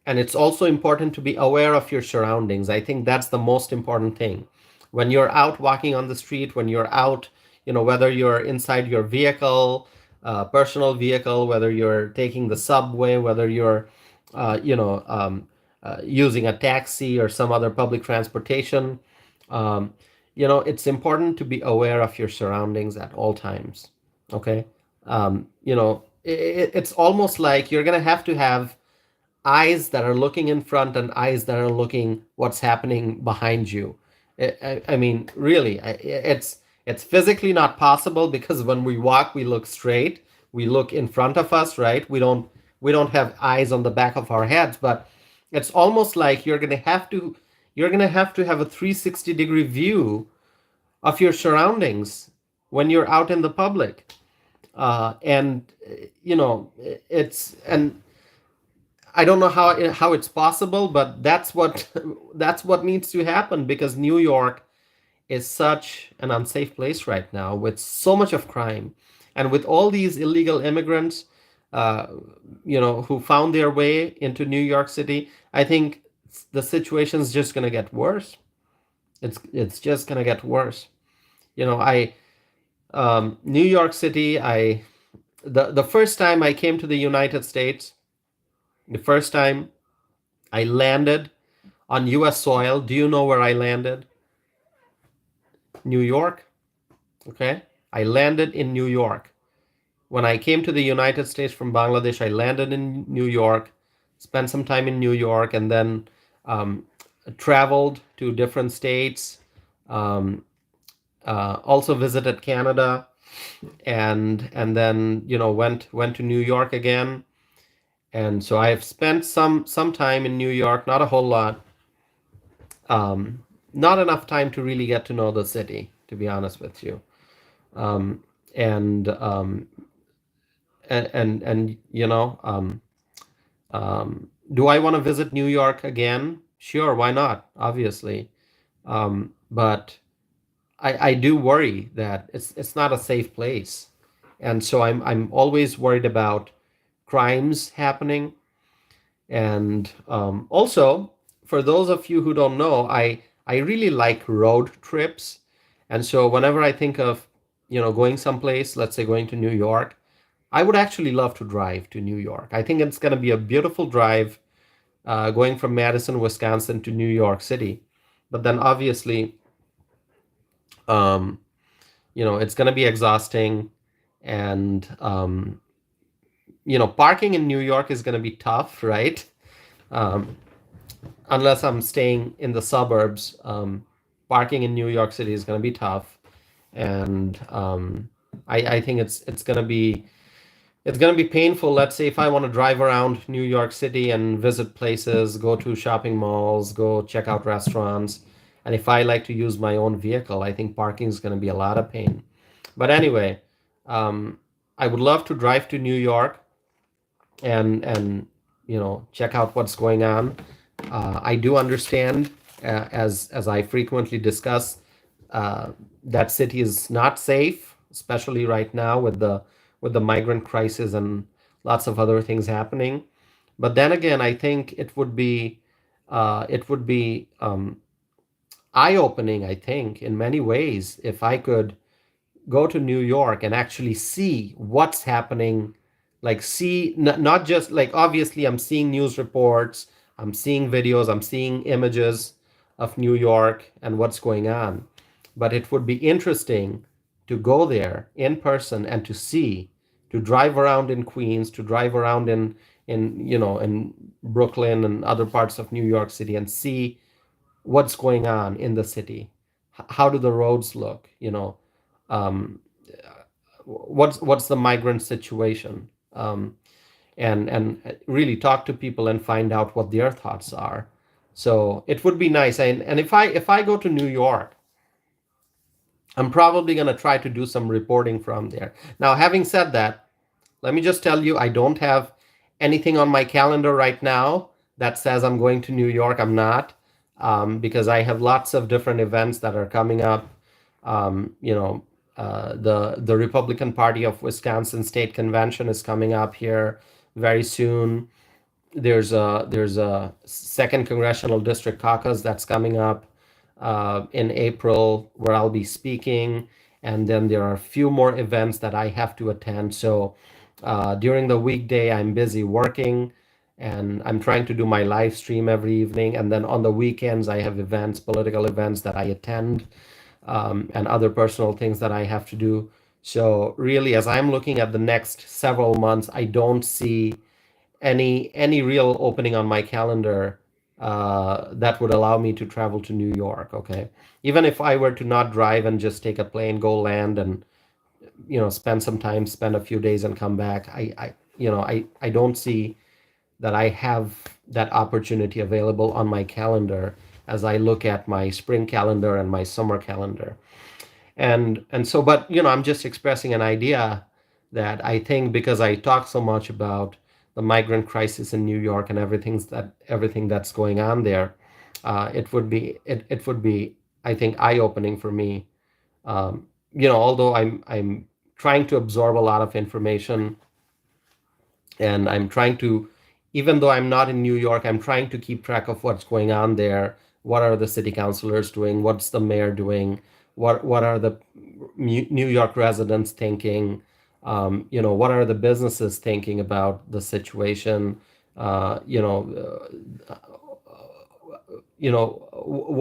and it's also important to be aware of your surroundings. I think that's the most important thing. When you're out walking on the street, when you're out, whether you're inside your vehicle, personal vehicle, whether you're taking the subway, whether you're using a taxi or some other public transportation, um, it's important to be aware of your surroundings at all times. Okay. It's almost like you're going to have eyes that are looking in front and eyes that are looking what's happening behind you. I mean, really, it's physically not possible, because when we walk, we look straight, we look in front of us, right? We don't have eyes on the back of our heads, but it's almost like you're gonna have to have a 360-degree view of your surroundings when you're out in the public. And it's and I don't know how it's possible, but that's what that's what needs to happen, because New York is such an unsafe place right now, with so much of crime, and with all these illegal immigrants, uh, who found their way into New York City. I think the situation's just gonna get worse. It's just gonna get worse. I New York City. The first time I came to the United States, the first time I landed on U.S. soil. Do you know where I landed? New York. Okay. I landed in New York. When I came to the United States from Bangladesh, I landed in New York, spent some time in New York, and then um, traveled to different states. Um, also visited Canada, and then went to New York again. And so I have spent some time in New York, not a whole lot. Not enough time to really get to know the city, to be honest with you. Um, and do I want to visit New York again? Sure, why not? Obviously. But I do worry that it's not a safe place. And so I'm always worried about crimes happening. And also, for those of you who don't know, I really like road trips. And so whenever I think of, going someplace, let's say going to New York, I would actually love to drive to New York. I think it's going to be a beautiful drive, going from Madison, Wisconsin to New York City. But then obviously, um, it's going to be exhausting. And, parking in New York is going to be tough, right? Um, unless I'm staying in the suburbs, parking in New York City is going to be tough. And I think it's going to be painful. Let's say if I want to drive around New York City and visit places, go to shopping malls, go check out restaurants, and if I like to use my own vehicle, I think parking is going to be a lot of pain. But anyway, um, I would love to drive to New York and check out what's going on. I do understand, as I frequently discuss, uh, that city is not safe, especially right now with the migrant crisis and lots of other things happening. But then again, I think it would be eye-opening, I think, in many ways, if I could go to New York and actually see what's happening, like see not just like obviously I'm seeing news reports, I'm seeing videos, I'm seeing images of New York and what's going on. But it would be interesting to go there in person and to see, to drive around in Queens, to drive around in Brooklyn and other parts of New York City and see what's going on in the city. How do the roads look? Um, what's the migrant situation? And really talk to people and find out what their thoughts are. So it would be nice. And if I go to New York, I'm probably going to try to do some reporting from there. Now, having said that, let me just tell you, I don't have anything on my calendar right now that says I'm going to New York. I'm not, because I have lots of different events that are coming up. The Republican Party of Wisconsin State Convention is coming up here very soon. There's a second congressional district caucus that's coming up in April, where I'll be speaking, and then there are a few more events that I have to attend. So during the weekday, I'm busy working, and I'm trying to do my live stream every evening. And then on the weekends, I have events, political events that I attend, and other personal things that I have to do. So really, as I'm looking at the next several months, I don't see any real opening on my calendar that would allow me to travel to New York. Okay, even if I were to not drive and just take a plane, go land, and spend some time, spend a few days, and come back, I don't see that I have that opportunity available on my calendar as I look at my spring calendar and my summer calendar. And so, but I'm just expressing an idea that I think, because I talk so much about the migrant crisis in New York and everything that's going on there, it would be, I think, eye-opening for me. Although I'm trying to absorb a lot of information, and I'm trying to, even though I'm not in New York, I'm trying to keep track of what's going on there. What are the city councilors doing? What's the mayor doing? What are the New York residents thinking? What are the businesses thinking about the situation? Uh, you know, uh,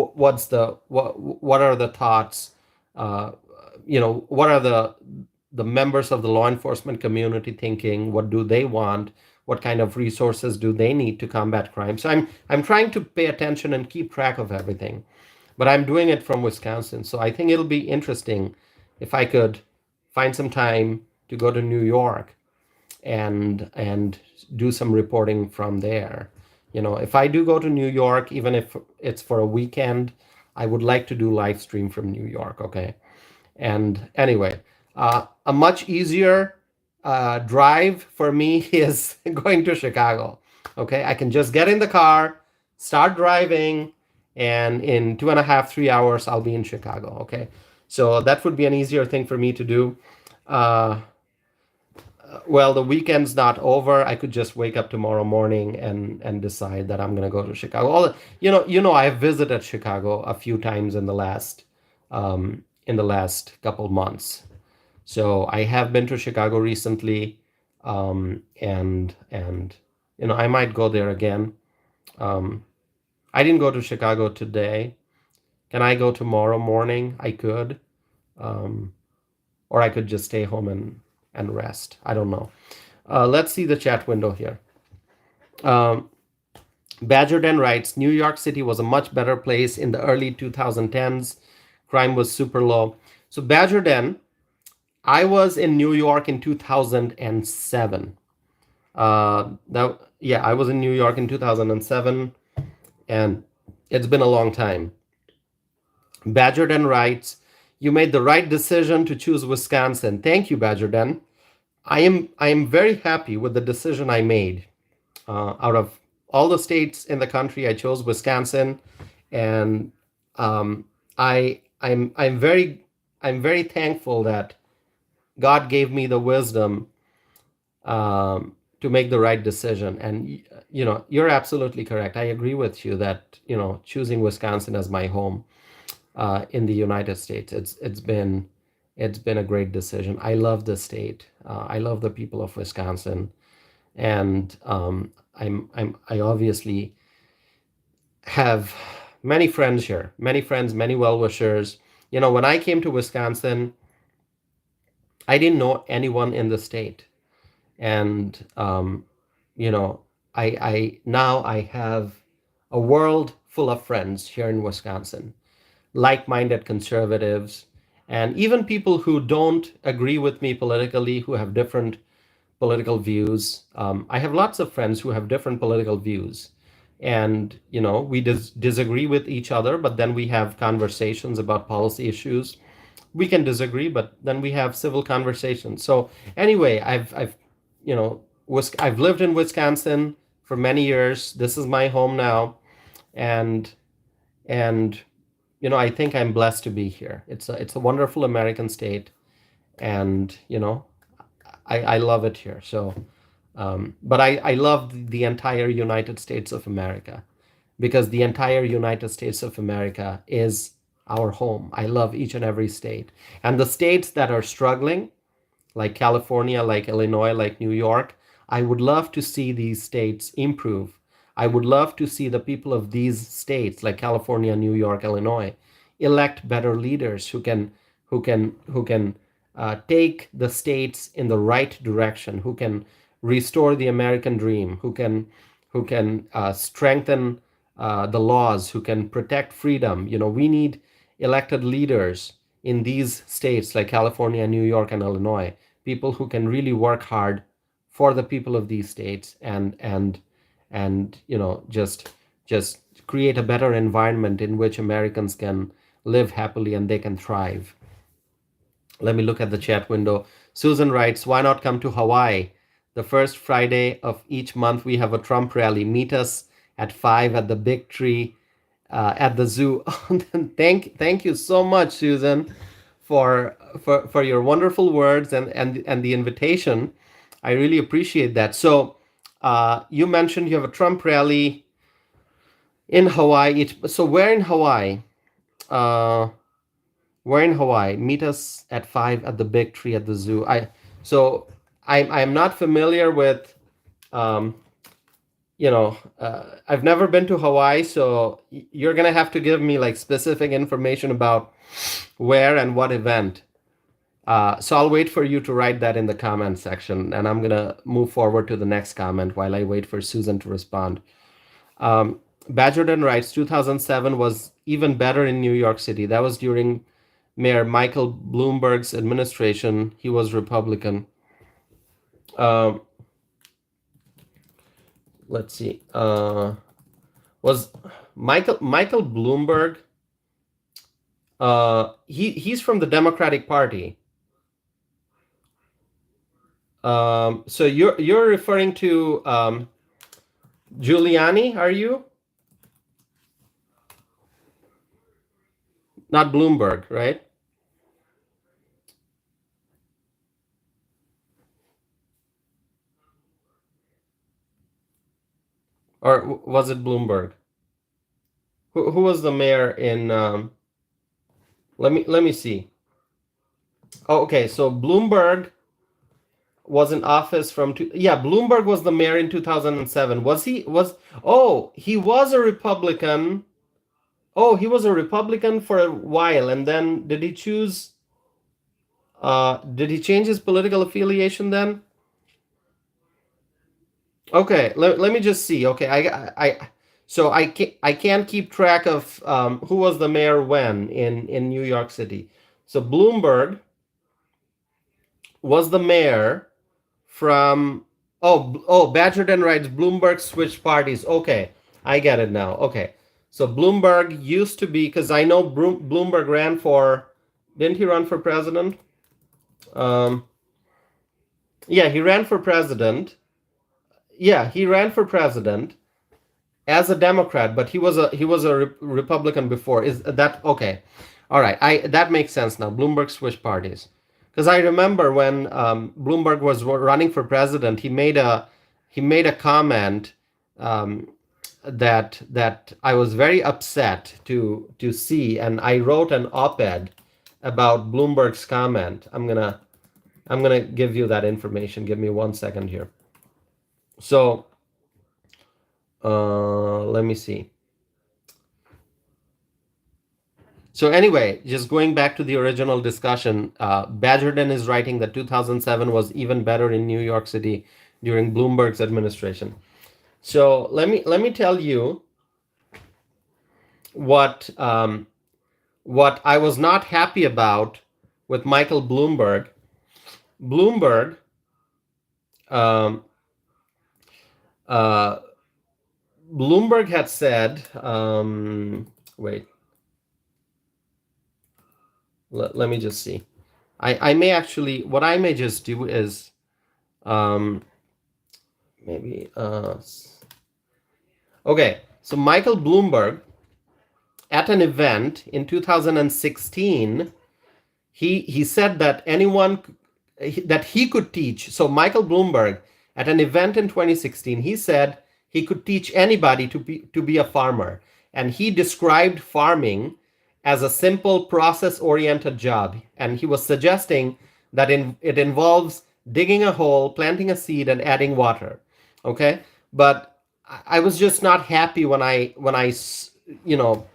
what are the thoughts? Uh, what are the members of the law enforcement community thinking? What do they want? What kind of resources do they need to combat crime? So I'm trying to pay attention and keep track of everything, but I'm doing it from Wisconsin. So I think it'll be interesting if I could find some time to go to New York and do some reporting from there. If I do go to New York, even if it's for a weekend, I would like to do live stream from New York. Okay. And anyway, a much easier drive for me is going to Chicago. Okay, I can just get in the car, start driving, and in 2.5, 3 hours, I'll be in Chicago. Okay, so that would be an easier thing for me to do. Uh, well, the weekend's not over. I could just wake up tomorrow morning and decide that I'm gonna go to Chicago. I've visited Chicago a few times in the last couple months. So I have been to Chicago recently, and I might go there again. Um, I didn't go to Chicago today. Can I go tomorrow morning? I could, um, or I could just stay home and rest. I don't know. Let's see the chat window here. Um, Badger Den writes, New York City was a much better place in the early 2010s. Crime was super low. So Badger Den, I was in New York in 2007. I was in New York in 2007, and it's been a long time. Badgerden writes, you made the right decision to choose Wisconsin. Thank you, Badgerden. I am very happy with the decision I made out of all the states in the country, I chose Wisconsin, and um, I'm very thankful that God gave me the wisdom to make the right decision. And you're absolutely correct. I agree with you that choosing Wisconsin as my home in the United States, it's been a great decision. I love the state. I love the people of Wisconsin, and I obviously have many friends here, many friends, many well wishers. When I came to Wisconsin, I didn't know anyone in the state, and you know, I now I have a world full of friends here in Wisconsin, like-minded conservatives, and even people who don't agree with me politically, who have different political views. I have lots of friends who have different political views, and we disagree with each other, but then we have conversations about policy issues. We can disagree, but then we have civil conversations. So anyway, I've lived in Wisconsin for many years. This is my home now, and and I think I'm blessed to be here. It's a wonderful American state, and I love it here. So, but I love the entire United States of America, because the entire United States of America is our home. I love each and every state. And the states that are struggling, like California, like Illinois, like New York, I would love to see these states improve. I would love to see the people of these states, like California, New York, Illinois, elect better leaders who can take the states in the right direction, who can restore the American dream, who can strengthen the laws, who can protect freedom. We need elected leaders in these states like California, New York, and Illinois, people who can really work hard for the people of these states, and just create a better environment in which Americans can live happily and they can thrive. Let me look at the chat window. Susan writes, why not come to Hawaii? The first Friday of each month, we have a Trump rally. Meet us at 5 at the big tree at the zoo. Thank you so much, Susan, for your wonderful words and the invitation. I really appreciate that. So you mentioned you have a Trump rally in Hawaii. So where in Hawaii? We're in Hawaii. Meet us at 5 at the big tree at the zoo. I'm not familiar with, I've never been to Hawaii, so you're gonna have to give me like specific information about where and what event. So I'll wait for you to write that in the comment section, and I'm gonna move forward to the next comment while I wait for Susan to respond. Badgerton writes, 2007 was even better in New York City. That was during Mayor Michael Bloomberg's administration. He was Republican. Let's see. Was Michael Bloomberg? He's from the Democratic Party. So you're referring to Giuliani, are you? Not Bloomberg, right? Or was it Bloomberg? Who was the mayor in? Let me see. Oh, okay. So Bloomberg was in office from Bloomberg was the mayor in 2007. He was a Republican. Oh, he was a Republican for a while, and then did he choose? Did he change his political affiliation then? Okay, let me just see. Okay, I can't keep track of who was the mayor when in New York City. So Bloomberg was the mayor from Badgerton writes Bloomberg switched parties. Okay, I get it now. Okay, so Bloomberg used to be, because I know Bloomberg ran for, didn't he run for president? Yeah, he ran for president. Yeah, he ran for president, as a Democrat, but he was a Republican before. Is that okay? All right, I that makes sense now. Bloomberg switched parties because I remember when Bloomberg was running for president, he made a comment um, that I was very upset to see, and I wrote an op-ed about Bloomberg's comment. I'm gonna give you that information. Give me 1 second here. So let me see. So anyway, just going back to the original discussion, Badgerden is writing that 2007 was even better in New York City during Bloomberg's administration. So let me tell you what what I was not happy about with Michael Bloomberg. Bloomberg um, uh, Bloomberg had said, wait, let me just see. I may actually, what I may just do is um, maybe, okay. So Michael Bloomberg at an event in 2016, he said that that he could teach. So Michael Bloomberg at an event in 2016, he said he could teach anybody to be a farmer, and he described farming as a simple process-oriented job, and he was suggesting that it involves digging a hole, planting a seed, and adding water. Okay, but I was just not happy when I you know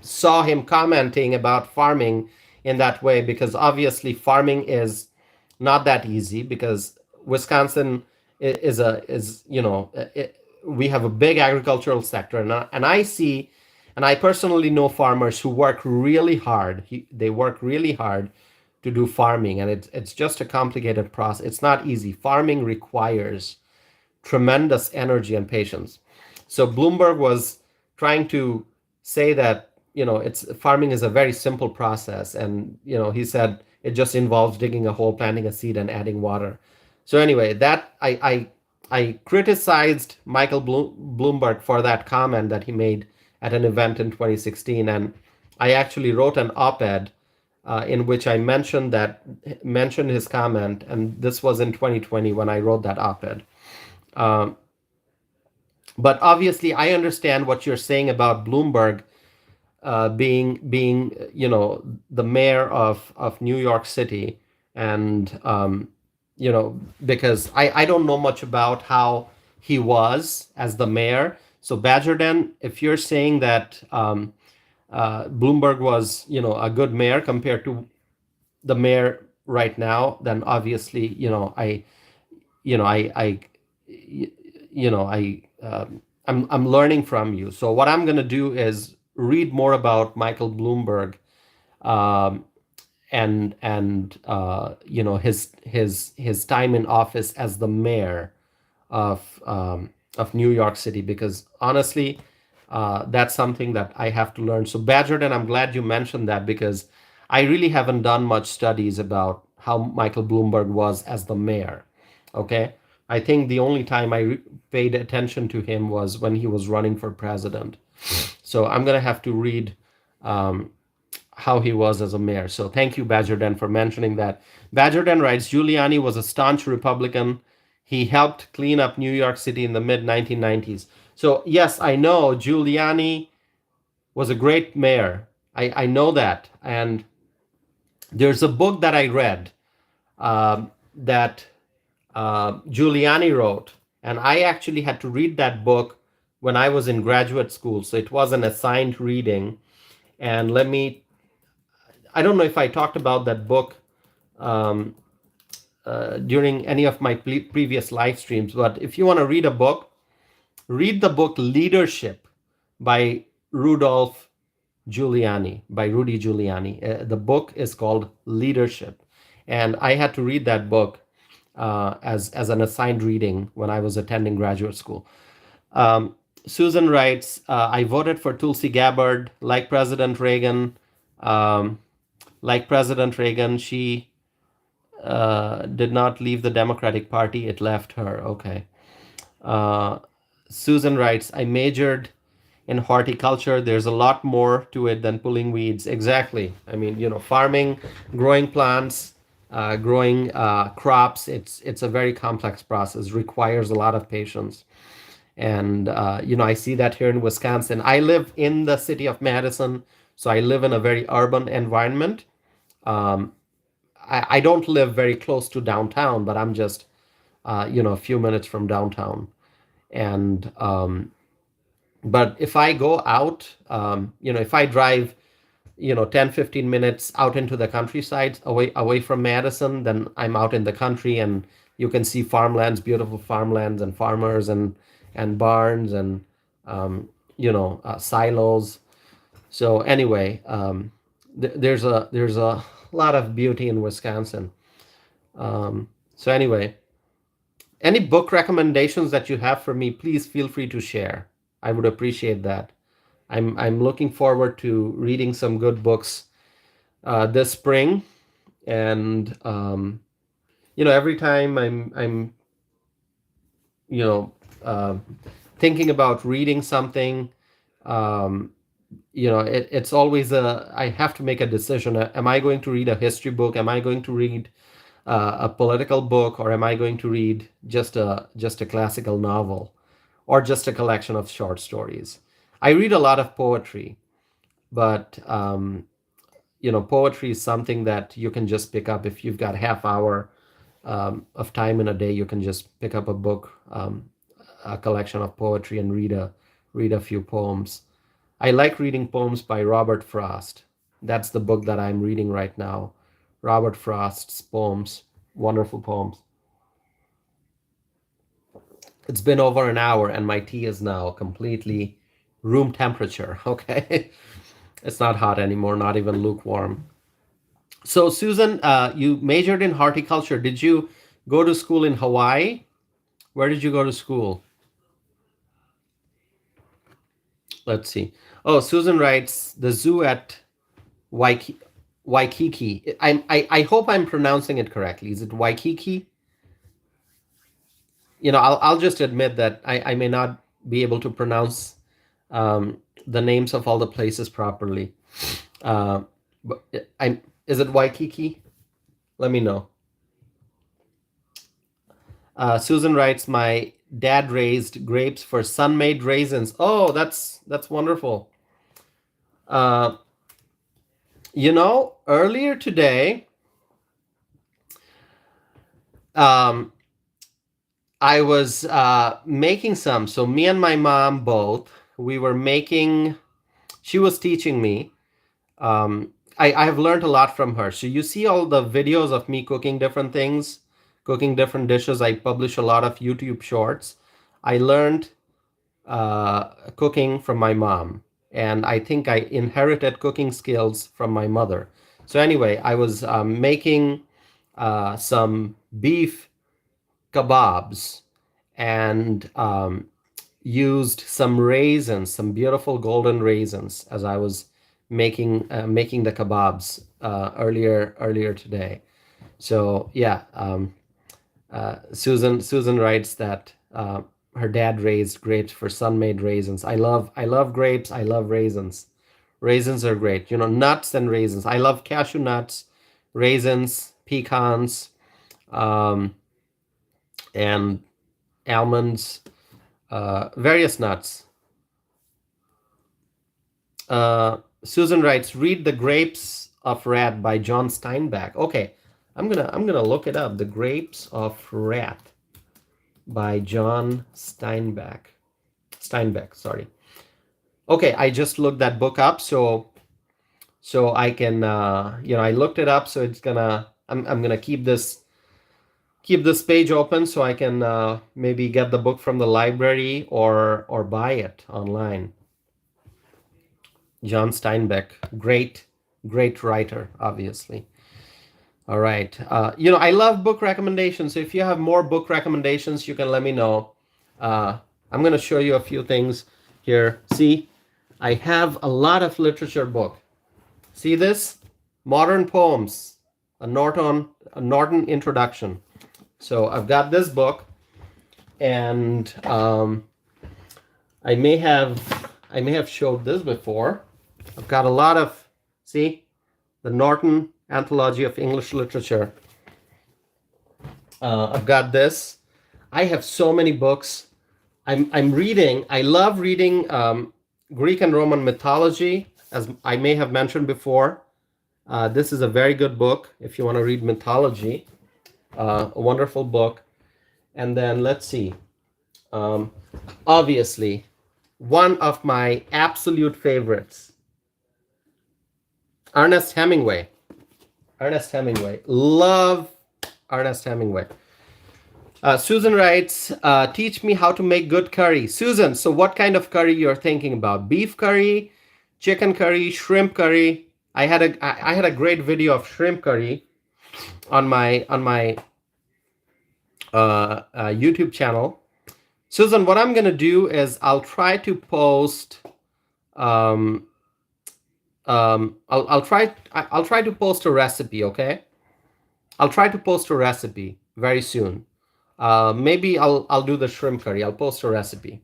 saw him commenting about farming in that way, because obviously farming is not that easy, because Wisconsin we have a big agricultural sector, and I personally know farmers who work really hard. They work really hard to do farming, and it's just a complicated process. It's not easy. Farming requires tremendous energy and patience. So Bloomberg was trying to say that it's farming is a very simple process, and he said it just involves digging a hole, planting a seed, and adding water. So anyway, that I criticized Michael Bloomberg for that comment that he made at an event in 2016, and I actually wrote an op-ed in which I mentioned his comment, and this was in 2020 when I wrote that op-ed. Um, but obviously, I understand what you're saying about Bloomberg being the mayor of New York City, and because I don't know much about how he was as the mayor. So Badgerden, if you're saying that Bloomberg was a good mayor compared to the mayor right now, then obviously you know I you know I I'm learning from you. So what I'm going to do is read more about Michael Bloomberg, um, and his time in office as the mayor of New York City, because honestly, that's something that I have to learn. So Badgerton, I'm glad you mentioned that, because I really haven't done much studies about how Michael Bloomberg was as the mayor. Okay, I think the only time paid attention to him was when he was running for president. So I'm gonna have to read um, how he was as a mayor. So thank you, Badgerden, for mentioning that. Badgerden writes, Giuliani was a staunch Republican. He helped clean up New York City in the mid 1990s. So yes, I know Giuliani was a great mayor. I know that. And there's a book that I read that Giuliani wrote, and I actually had to read that book when I was in graduate school. So it was an assigned reading. And I don't know if I talked about that book um, during any of my previous live streams, but if you want to read a book, read the book Leadership by Rudolph Giuliani, by Rudy Giuliani. The book is called Leadership. And I had to read that book as an assigned reading when I was attending graduate school. Susan writes, I voted for Tulsi Gabbard, like President Reagan. Um, like President Reagan, she did not leave the Democratic Party, it left her. Okay. Uh, Susan writes, I majored in horticulture. There's a lot more to it than pulling weeds. Exactly. I mean, farming, growing plants, growing crops. It's a very complex process. Requires a lot of patience. And I see that here in Wisconsin. I live in the city of Madison, so I live in a very urban environment. Um, I don't live very close to downtown, but I'm just a few minutes from downtown. And but if I go out, if I drive 10-15 minutes out into the countryside away from Madison, then I'm out in the country, and you can see farmlands, beautiful farmlands, and farmers, and barns, and silos. So anyway, there's a lot of beauty in Wisconsin. So anyway, any book recommendations that you have for me, please feel free to share. I would appreciate that. I'm looking forward to reading some good books this spring, and every time I'm you know uh, thinking about reading something, um, it's always I have to make a decision. Am I going to read a history book? Am I going to read a political book, or am I going to read just a classical novel, or just a collection of short stories? I read a lot of poetry, but poetry is something that you can just pick up if you've got half hour of time in a day. You can just pick up a book, a collection of poetry, and read a few poems. I like reading poems by Robert Frost. That's the book that I'm reading right now. Robert Frost's poems, wonderful poems. It's been over an hour, and my tea is now completely room temperature. Okay. It's not hot anymore, not even lukewarm. So, Susan, you majored in horticulture. Did you go to school in Hawaii? Where did you go to school? Let's see. Oh, Susan writes, the zoo at Waikiki. I hope I'm pronouncing it correctly. Is it Waikiki? I'll just admit that I may not be able to pronounce the names of all the places properly. Uh, but is it Waikiki? Let me know. Susan writes, my dad raised grapes for sun-made raisins. Oh, that's wonderful. Uh, earlier today, I was making some. So me and my mom both, we were making. She was teaching me. I have learned a lot from her. So you see all the videos of me cooking different things, cooking different dishes. I publish a lot of YouTube shorts. I learned cooking from my mom, and I think I inherited cooking skills from my mother. So anyway, I was making some beef kebabs, and used some raisins, some beautiful golden raisins, as I was making the kebabs earlier today. So yeah, Susan writes that her dad raised grapes for sun-made raisins. I love grapes. I love raisins. Raisins are great. Nuts and raisins. I love cashew nuts, raisins, pecans, um, and almonds, various nuts. Susan writes, "Read The Grapes of Wrath" by John Steinbeck. Okay, I'm gonna look it up. The Grapes of Wrath by John Steinbeck. Steinbeck, sorry. Okay, I just looked that book up, so I can I looked it up, so it's gonna I'm gonna keep this page open so I can maybe get the book from the library or buy it online. John Steinbeck, great writer, obviously. All right. I love book recommendations. So if you have more book recommendations, you can let me know. I'm going to show you a few things here. See, I have a lot of literature book. See this? Modern Poems, a Norton introduction. So I've got this book, and I may have showed this before. I've got a lot of, see, the Norton Anthology of English Literature. I've got this. I have so many books. I'm reading. I love reading Greek and Roman mythology, as I may have mentioned before. This is a very good book if you want to read mythology. A wonderful book. And then let's see. Obviously, one of my absolute favorites, Ernest Hemingway. Ernest Hemingway. Love Ernest Hemingway. Susan writes, teach me how to make good curry. Susan, so what kind of curry you're thinking about? Beef curry, chicken curry, shrimp curry? I had a great video of shrimp curry on my YouTube channel. Susan, what I'm gonna do is I'll try to post. I'll try to post a recipe. Okay, I'll try to post a recipe very soon. Maybe I'll do the shrimp curry. I'll post a recipe.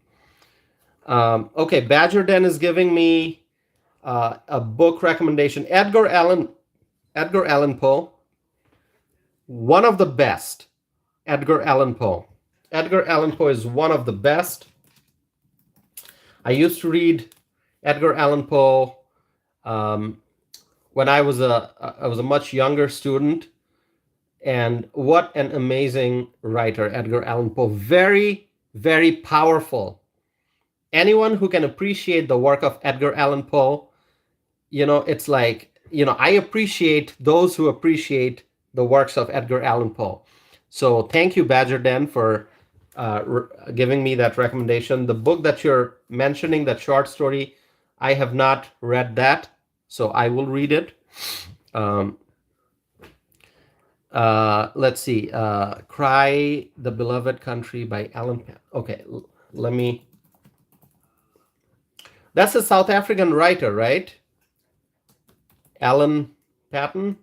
Okay, Badger Den is giving me a book recommendation. Edgar Allan Poe, one of the best. Edgar Allan Poe. Edgar Allan Poe is one of the best. I used to read Edgar Allan Poe when I was a much younger student. And what an amazing writer, Edgar Allan Poe. Very, very powerful. Anyone who can appreciate the work of Edgar Allan Poe, it's like, I appreciate those who appreciate the works of Edgar Allan Poe. So thank you, Badger Den, for giving me that recommendation. The book that you're mentioning, that short story, I have not read that, so I will read it. Let's see. Cry the Beloved Country by Alan. Okay, let me. That's a South African writer, right? Alan Patton.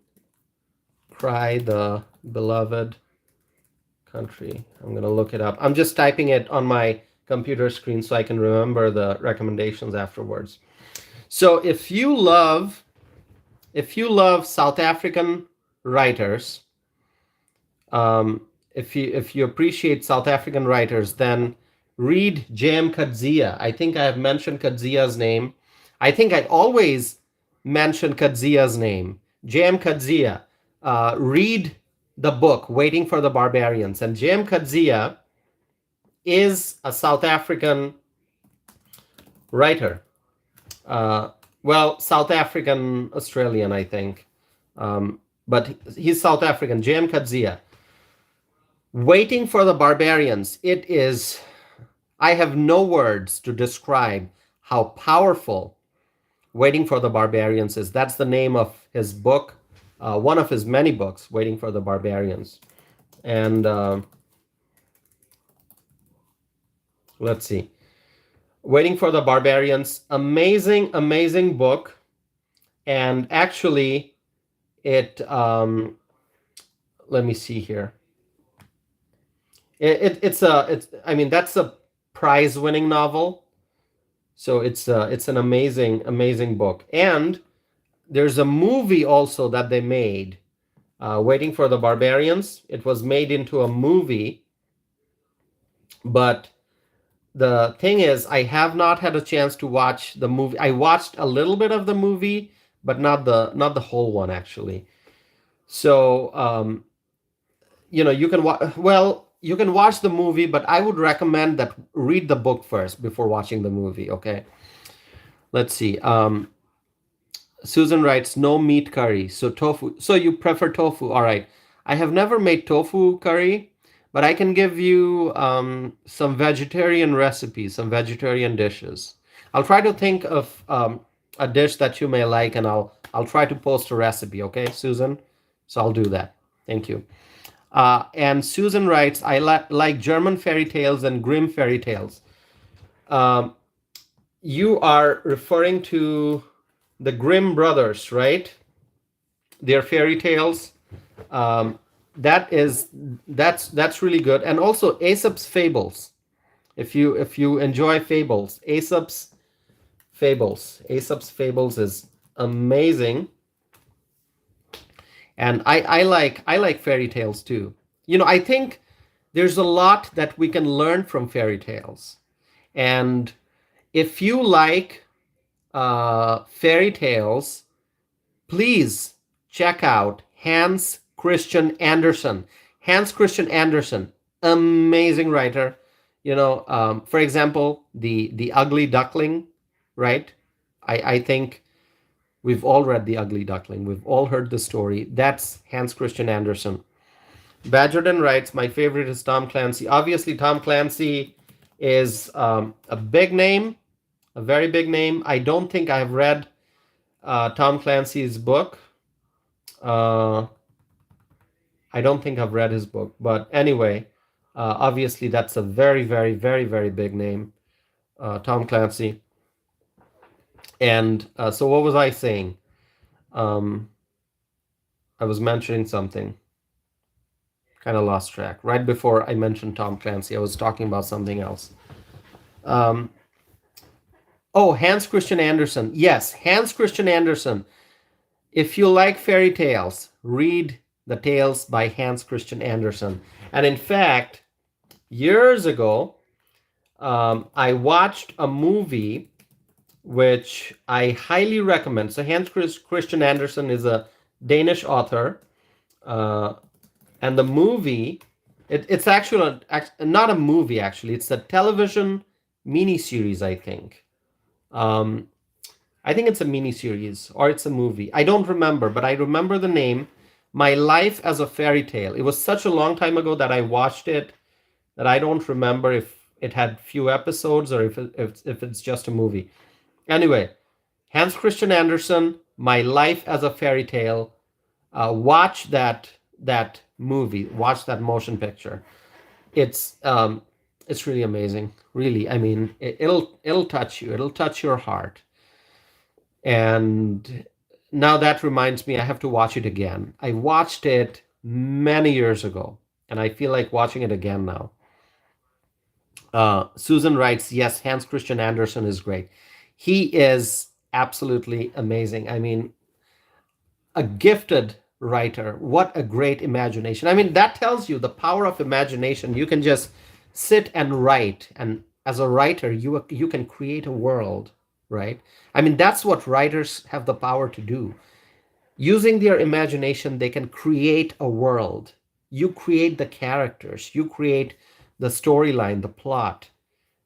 Cry the Beloved Country. I'm going to look it up. I'm just typing it on my computer screen so I can remember the recommendations afterwards. So if you love South African writers, if you appreciate South African writers, then read J.M. Coetzee. I think I have mentioned Coetzee's name. I think I always mention Coetzee's name. J.M. Coetzee. Read the book Waiting for the Barbarians. And J.M. Coetzee is a South African writer. South African Australian, I think. But he's South African. J.M. Coetzee. Waiting for the Barbarians. It is, I have no words to describe how powerful Waiting for the Barbarians is. That's the name of his book, one of his many books, Waiting for the Barbarians. And let's see. Waiting for the Barbarians, amazing, amazing book. And actually, let me see here. That's a prize-winning novel. So it's an amazing book. And there's a movie also that they made, Waiting for the Barbarians. It was made into a movie. But the thing is, I have not had a chance to watch the movie. I watched a little bit of the movie, but not the whole one, actually. So, you can you can watch the movie, but I would recommend that read the book first before watching the movie, okay? Let's see. Susan writes, no meat curry, so tofu. So you prefer tofu, all right. I have never made tofu curry, but I can give you some vegetarian recipes, some vegetarian dishes. I'll try to think of a dish that you may like, and I'll try to post a recipe, okay, Susan? So I'll do that. Thank you. And Susan writes, I like German fairy tales and Grimm fairy tales. You are referring to the Grimm brothers, right? Their fairy tales. That's really good. And also Aesop's fables. If you enjoy fables, Aesop's Fables is amazing. And I like fairy tales too. I think there's a lot that we can learn from fairy tales. And if you like fairy tales, please check out Hans Christian Andersen. Hans Christian Andersen, amazing writer. For example, the Ugly Duckling, right? I think we've all read The Ugly Duckling. We've all heard the story. That's Hans Christian Andersen. Badgerton writes, my favorite is Tom Clancy. Obviously, Tom Clancy is a big name, a very big name. I don't think I've read Tom Clancy's book. I don't think I've read his book. But anyway, obviously, that's a very, very, very, very big name, Tom Clancy. And so what was I saying? I was mentioning something. Kind of lost track. Right before I mentioned Tom Clancy, I was talking about something else. Hans Christian Andersen. Yes, Hans Christian Andersen. If you like fairy tales, read the tales by Hans Christian Andersen. And in fact, years ago, I watched a movie which I highly recommend. So Hans Christian Andersen is a Danish author. And the movie, it's actually not a movie, actually. It's a television miniseries, I think. I think it's a miniseries or it's a movie. I don't remember, but I remember the name, My Life as a Fairy Tale. It was such a long time ago that I watched it that I don't remember if it had few episodes or if it's just a movie. Anyway, Hans Christian Andersen, My Life as a Fairy Tale. Watch that movie. Watch that motion picture. It's really amazing. Really, I mean, it'll touch you. It'll touch your heart. And now that reminds me, I have to watch it again. I watched it many years ago, and I feel like watching it again now. Susan writes, yes, Hans Christian Andersen is great. He is absolutely amazing. I mean, a gifted writer. What a great imagination. I mean, that tells you the power of imagination. You can just sit and write. And as a writer, you can create a world, right? I mean, that's what writers have the power to do. Using their imagination, they can create a world. You create the characters. You create the storyline, the plot.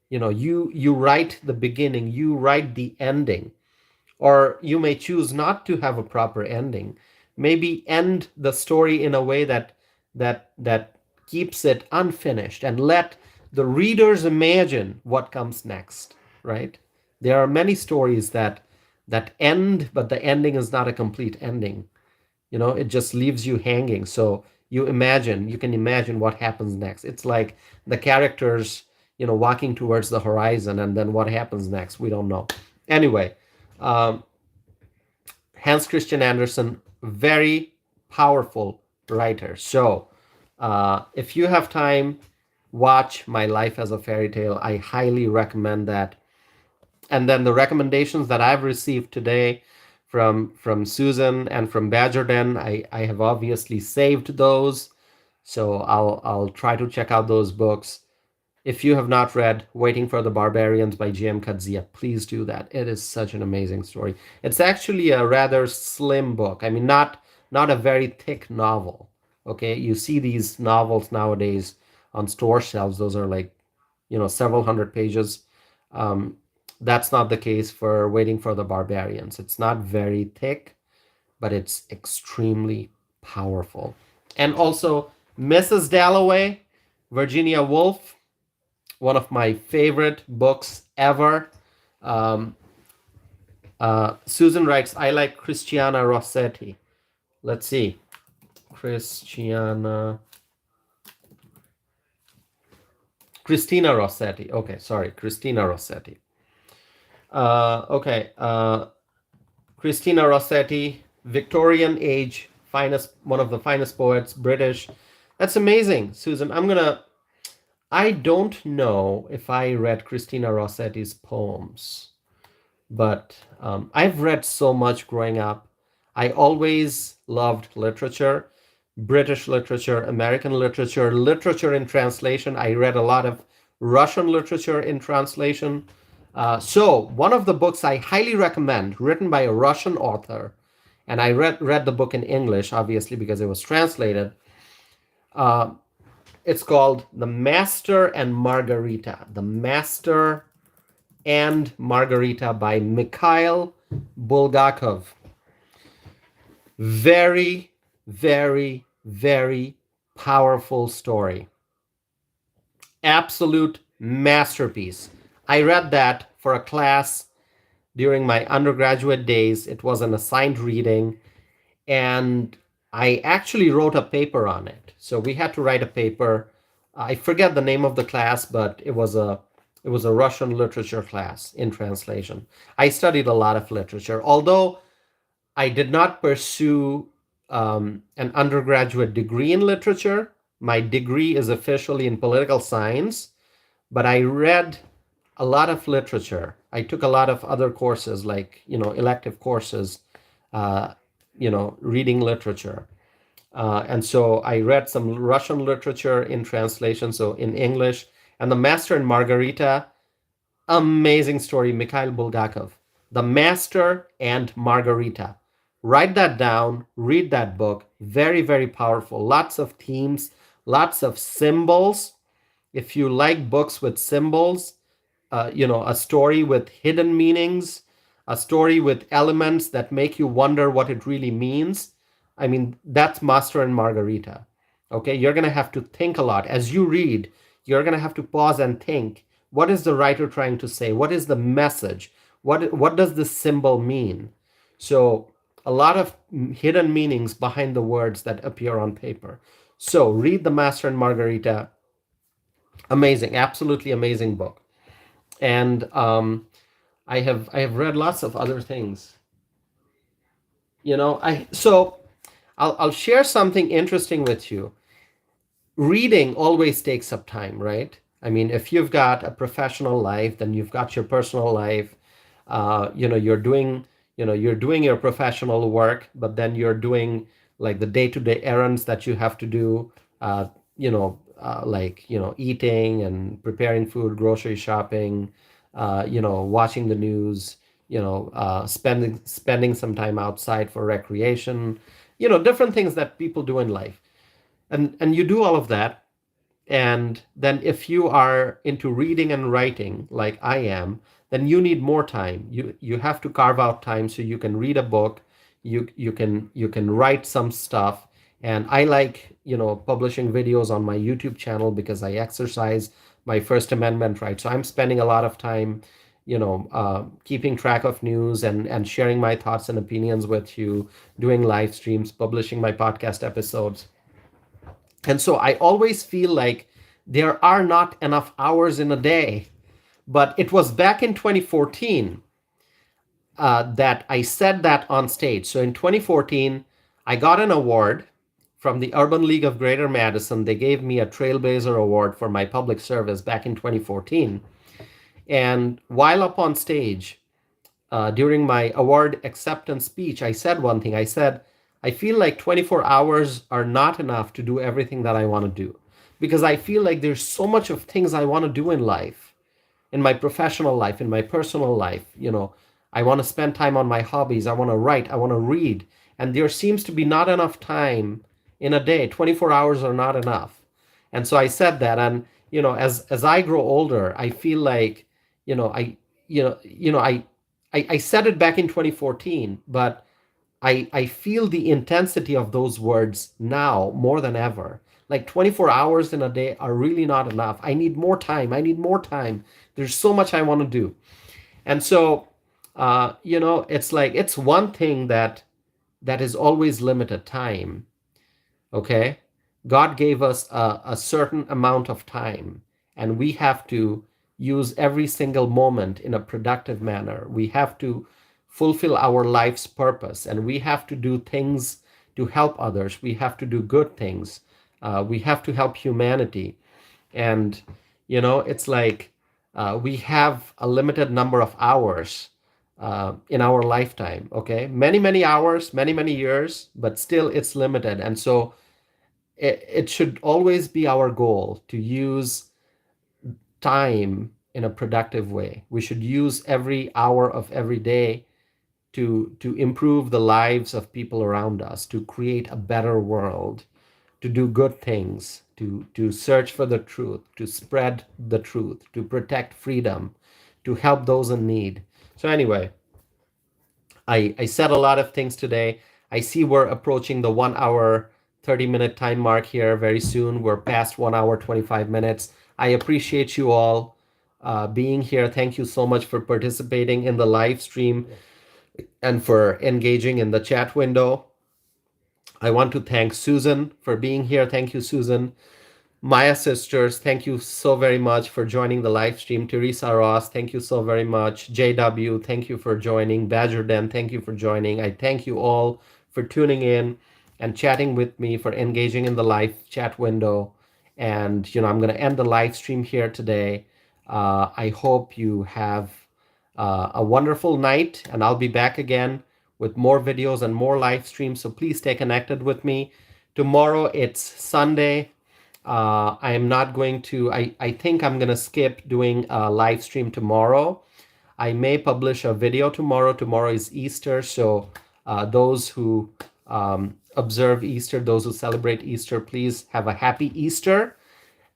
You write the beginning. You write the ending. Or you may choose not to have a proper ending. Maybe end the story in a way that keeps it unfinished and let the readers imagine what comes next, right? There are many stories that end, but the ending is not a complete ending. It just leaves you hanging. So you can imagine what happens next. It's like the characters, walking towards the horizon, and then what happens next, we don't know. Anyway, Hans Christian Andersen, very powerful writer. So if you have time, watch My Life as a Fairy Tale. I highly recommend that. And then the recommendations that I've received today from Susan and from Badgerden, I have obviously saved those. So I'll try to check out those books. If you have not read Waiting for the Barbarians by J.M. Kadzia, please do that. It is such an amazing story. It's actually a rather slim book. I mean, not a very thick novel. Okay, you see these novels nowadays on store shelves. Those are like, several hundred pages. That's not the case for Waiting for the Barbarians. It's not very thick, but it's extremely powerful. And also, Mrs. Dalloway, Virginia Woolf, one of my favorite books ever. Susan writes, I like Christiana Rossetti. Let's see. Christina Rossetti. Okay, sorry. Christina Rossetti. Christina Rossetti, Victorian age, one of the finest poets, British. That's amazing, Susan. I'm gonna I don't know if I read Christina Rossetti's poems, but I've read so much growing up. I always loved literature, British literature, American literature, literature in translation. I read a lot of Russian literature in translation. So one of the books I highly recommend, written by a Russian author, and I read the book in English, obviously, because it was translated. It's called The Master and Margarita. The Master and Margarita by Mikhail Bulgakov. Very, very, very powerful story. Absolute masterpiece. I read that for a class during my undergraduate days. It was an assigned reading, and I actually wrote a paper on it. So we had to write a paper. I forget the name of the class, but it was a Russian literature class in translation. I studied a lot of literature, although I did not pursue an undergraduate degree in literature. My degree is officially in political science, but I read a lot of literature. I took a lot of other courses, like, elective courses, uh, reading literature. And so I read some Russian literature in translation, so in English. And The Master and Margarita, amazing story, Mikhail Bulgakov. The Master and Margarita. Write that down, read that book. Very, very powerful. Lots of themes, lots of symbols. If you like books with symbols, a story with hidden meanings, a story with elements that make you wonder what it really means. I mean, that's Master and Margarita. Okay, you're going to have to think a lot. As you read, you're going to have to pause and think. What is the writer trying to say? What is the message? What does this symbol mean? So, a lot of hidden meanings behind the words that appear on paper. So, read The Master and Margarita. Amazing, absolutely amazing book. And I have read lots of other things. I'll share something interesting with you. Reading always takes up time, right? I mean, if you've got a professional life, then you've got your personal life. You're doing your professional work, but then you're doing like the day-to-day errands that you have to do. Like eating and preparing food, grocery shopping, watching the news, spending some time outside for recreation, different things that people do in life. And you do all of that. And then if you are into reading and writing like I am, then you need more time. You have to carve out time so you can read a book, you can write some stuff. And I like, publishing videos on my YouTube channel because I exercise my First Amendment right. So I'm spending a lot of time, keeping track of news and sharing my thoughts and opinions with you, doing live streams, publishing my podcast episodes. And so I always feel like there are not enough hours in a day. But it was back in 2014 that I said that on stage. So in 2014, I got an award from the Urban League of Greater Madison. They gave me a Trailblazer Award for my public service back in 2014. And while up on stage, during my award acceptance speech, I said one thing. I said, I feel like 24 hours are not enough to do everything that I want to do, because I feel like there's so much of things I want to do in life, in my professional life, in my personal life. I want to spend time on my hobbies. I want to write. I want to read. And there seems to be not enough time in a day. 24 hours are not enough. And so I said that. And, as I grow older, I feel like, I said it back in 2014, but I feel the intensity of those words now more than ever. Like 24 hours in a day are really not enough. I need more time. I need more time. There's so much I want to do. And so, it's like, it's one thing that is always limited time. Okay. God gave us a certain amount of time, and we have to use every single moment in a productive manner. We have to fulfill our life's purpose, and we have to do things to help others. We have to do good things. We have to help humanity. And It's like we have a limited number of hours in our lifetime. Okay, many hours, many years, but still it's limited. And so it should always be our goal to use time in a productive way. We should use every hour of every day to improve the lives of people around us, to create a better world, to do good things, to search for the truth, to spread the truth, to protect freedom, to help those in need. So anyway, I said a lot of things today. I see we're approaching the 1 hour, 30-minute time mark here very soon. We're past 1 hour, 25 minutes. I appreciate you all being here. Thank you so much for participating in the live stream and for engaging in the chat window. I want to thank Susan for being here. Thank you, Susan. Maya Sisters, thank you so very much for joining the live stream. Teresa Ross, thank you so very much. JW, thank you for joining. Badger Den, thank you for joining. I thank you all for tuning in and chatting with me, for engaging in the live chat window. And, I'm going to end the live stream here today. I hope you have a wonderful night, and I'll be back again with more videos and more live streams. So please stay connected with me. Tomorrow, it's Sunday. I am not going to, I think I'm going to skip doing a live stream tomorrow. I may publish a video tomorrow. Tomorrow is Easter. So those who observe Easter, those who celebrate Easter, please have a happy Easter.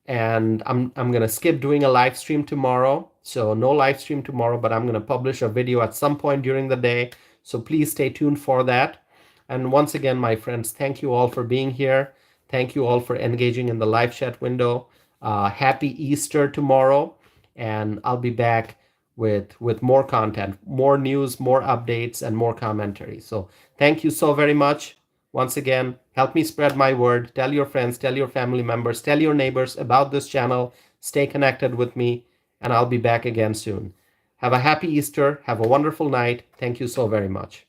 And I'm going to skip doing a live stream tomorrow. So no live stream tomorrow, but I'm going to publish a video at some point during the day. So please stay tuned for that. And once again, my friends, thank you all for being here. Thank you all for engaging in the live chat window. Happy Easter tomorrow. And I'll be back with more content, more news, more updates, and more commentary. So thank you so very much. Once again, help me spread my word. Tell your friends, tell your family members, tell your neighbors about this channel. Stay connected with me, and I'll be back again soon. Have a happy Easter. Have a wonderful night. Thank you so very much.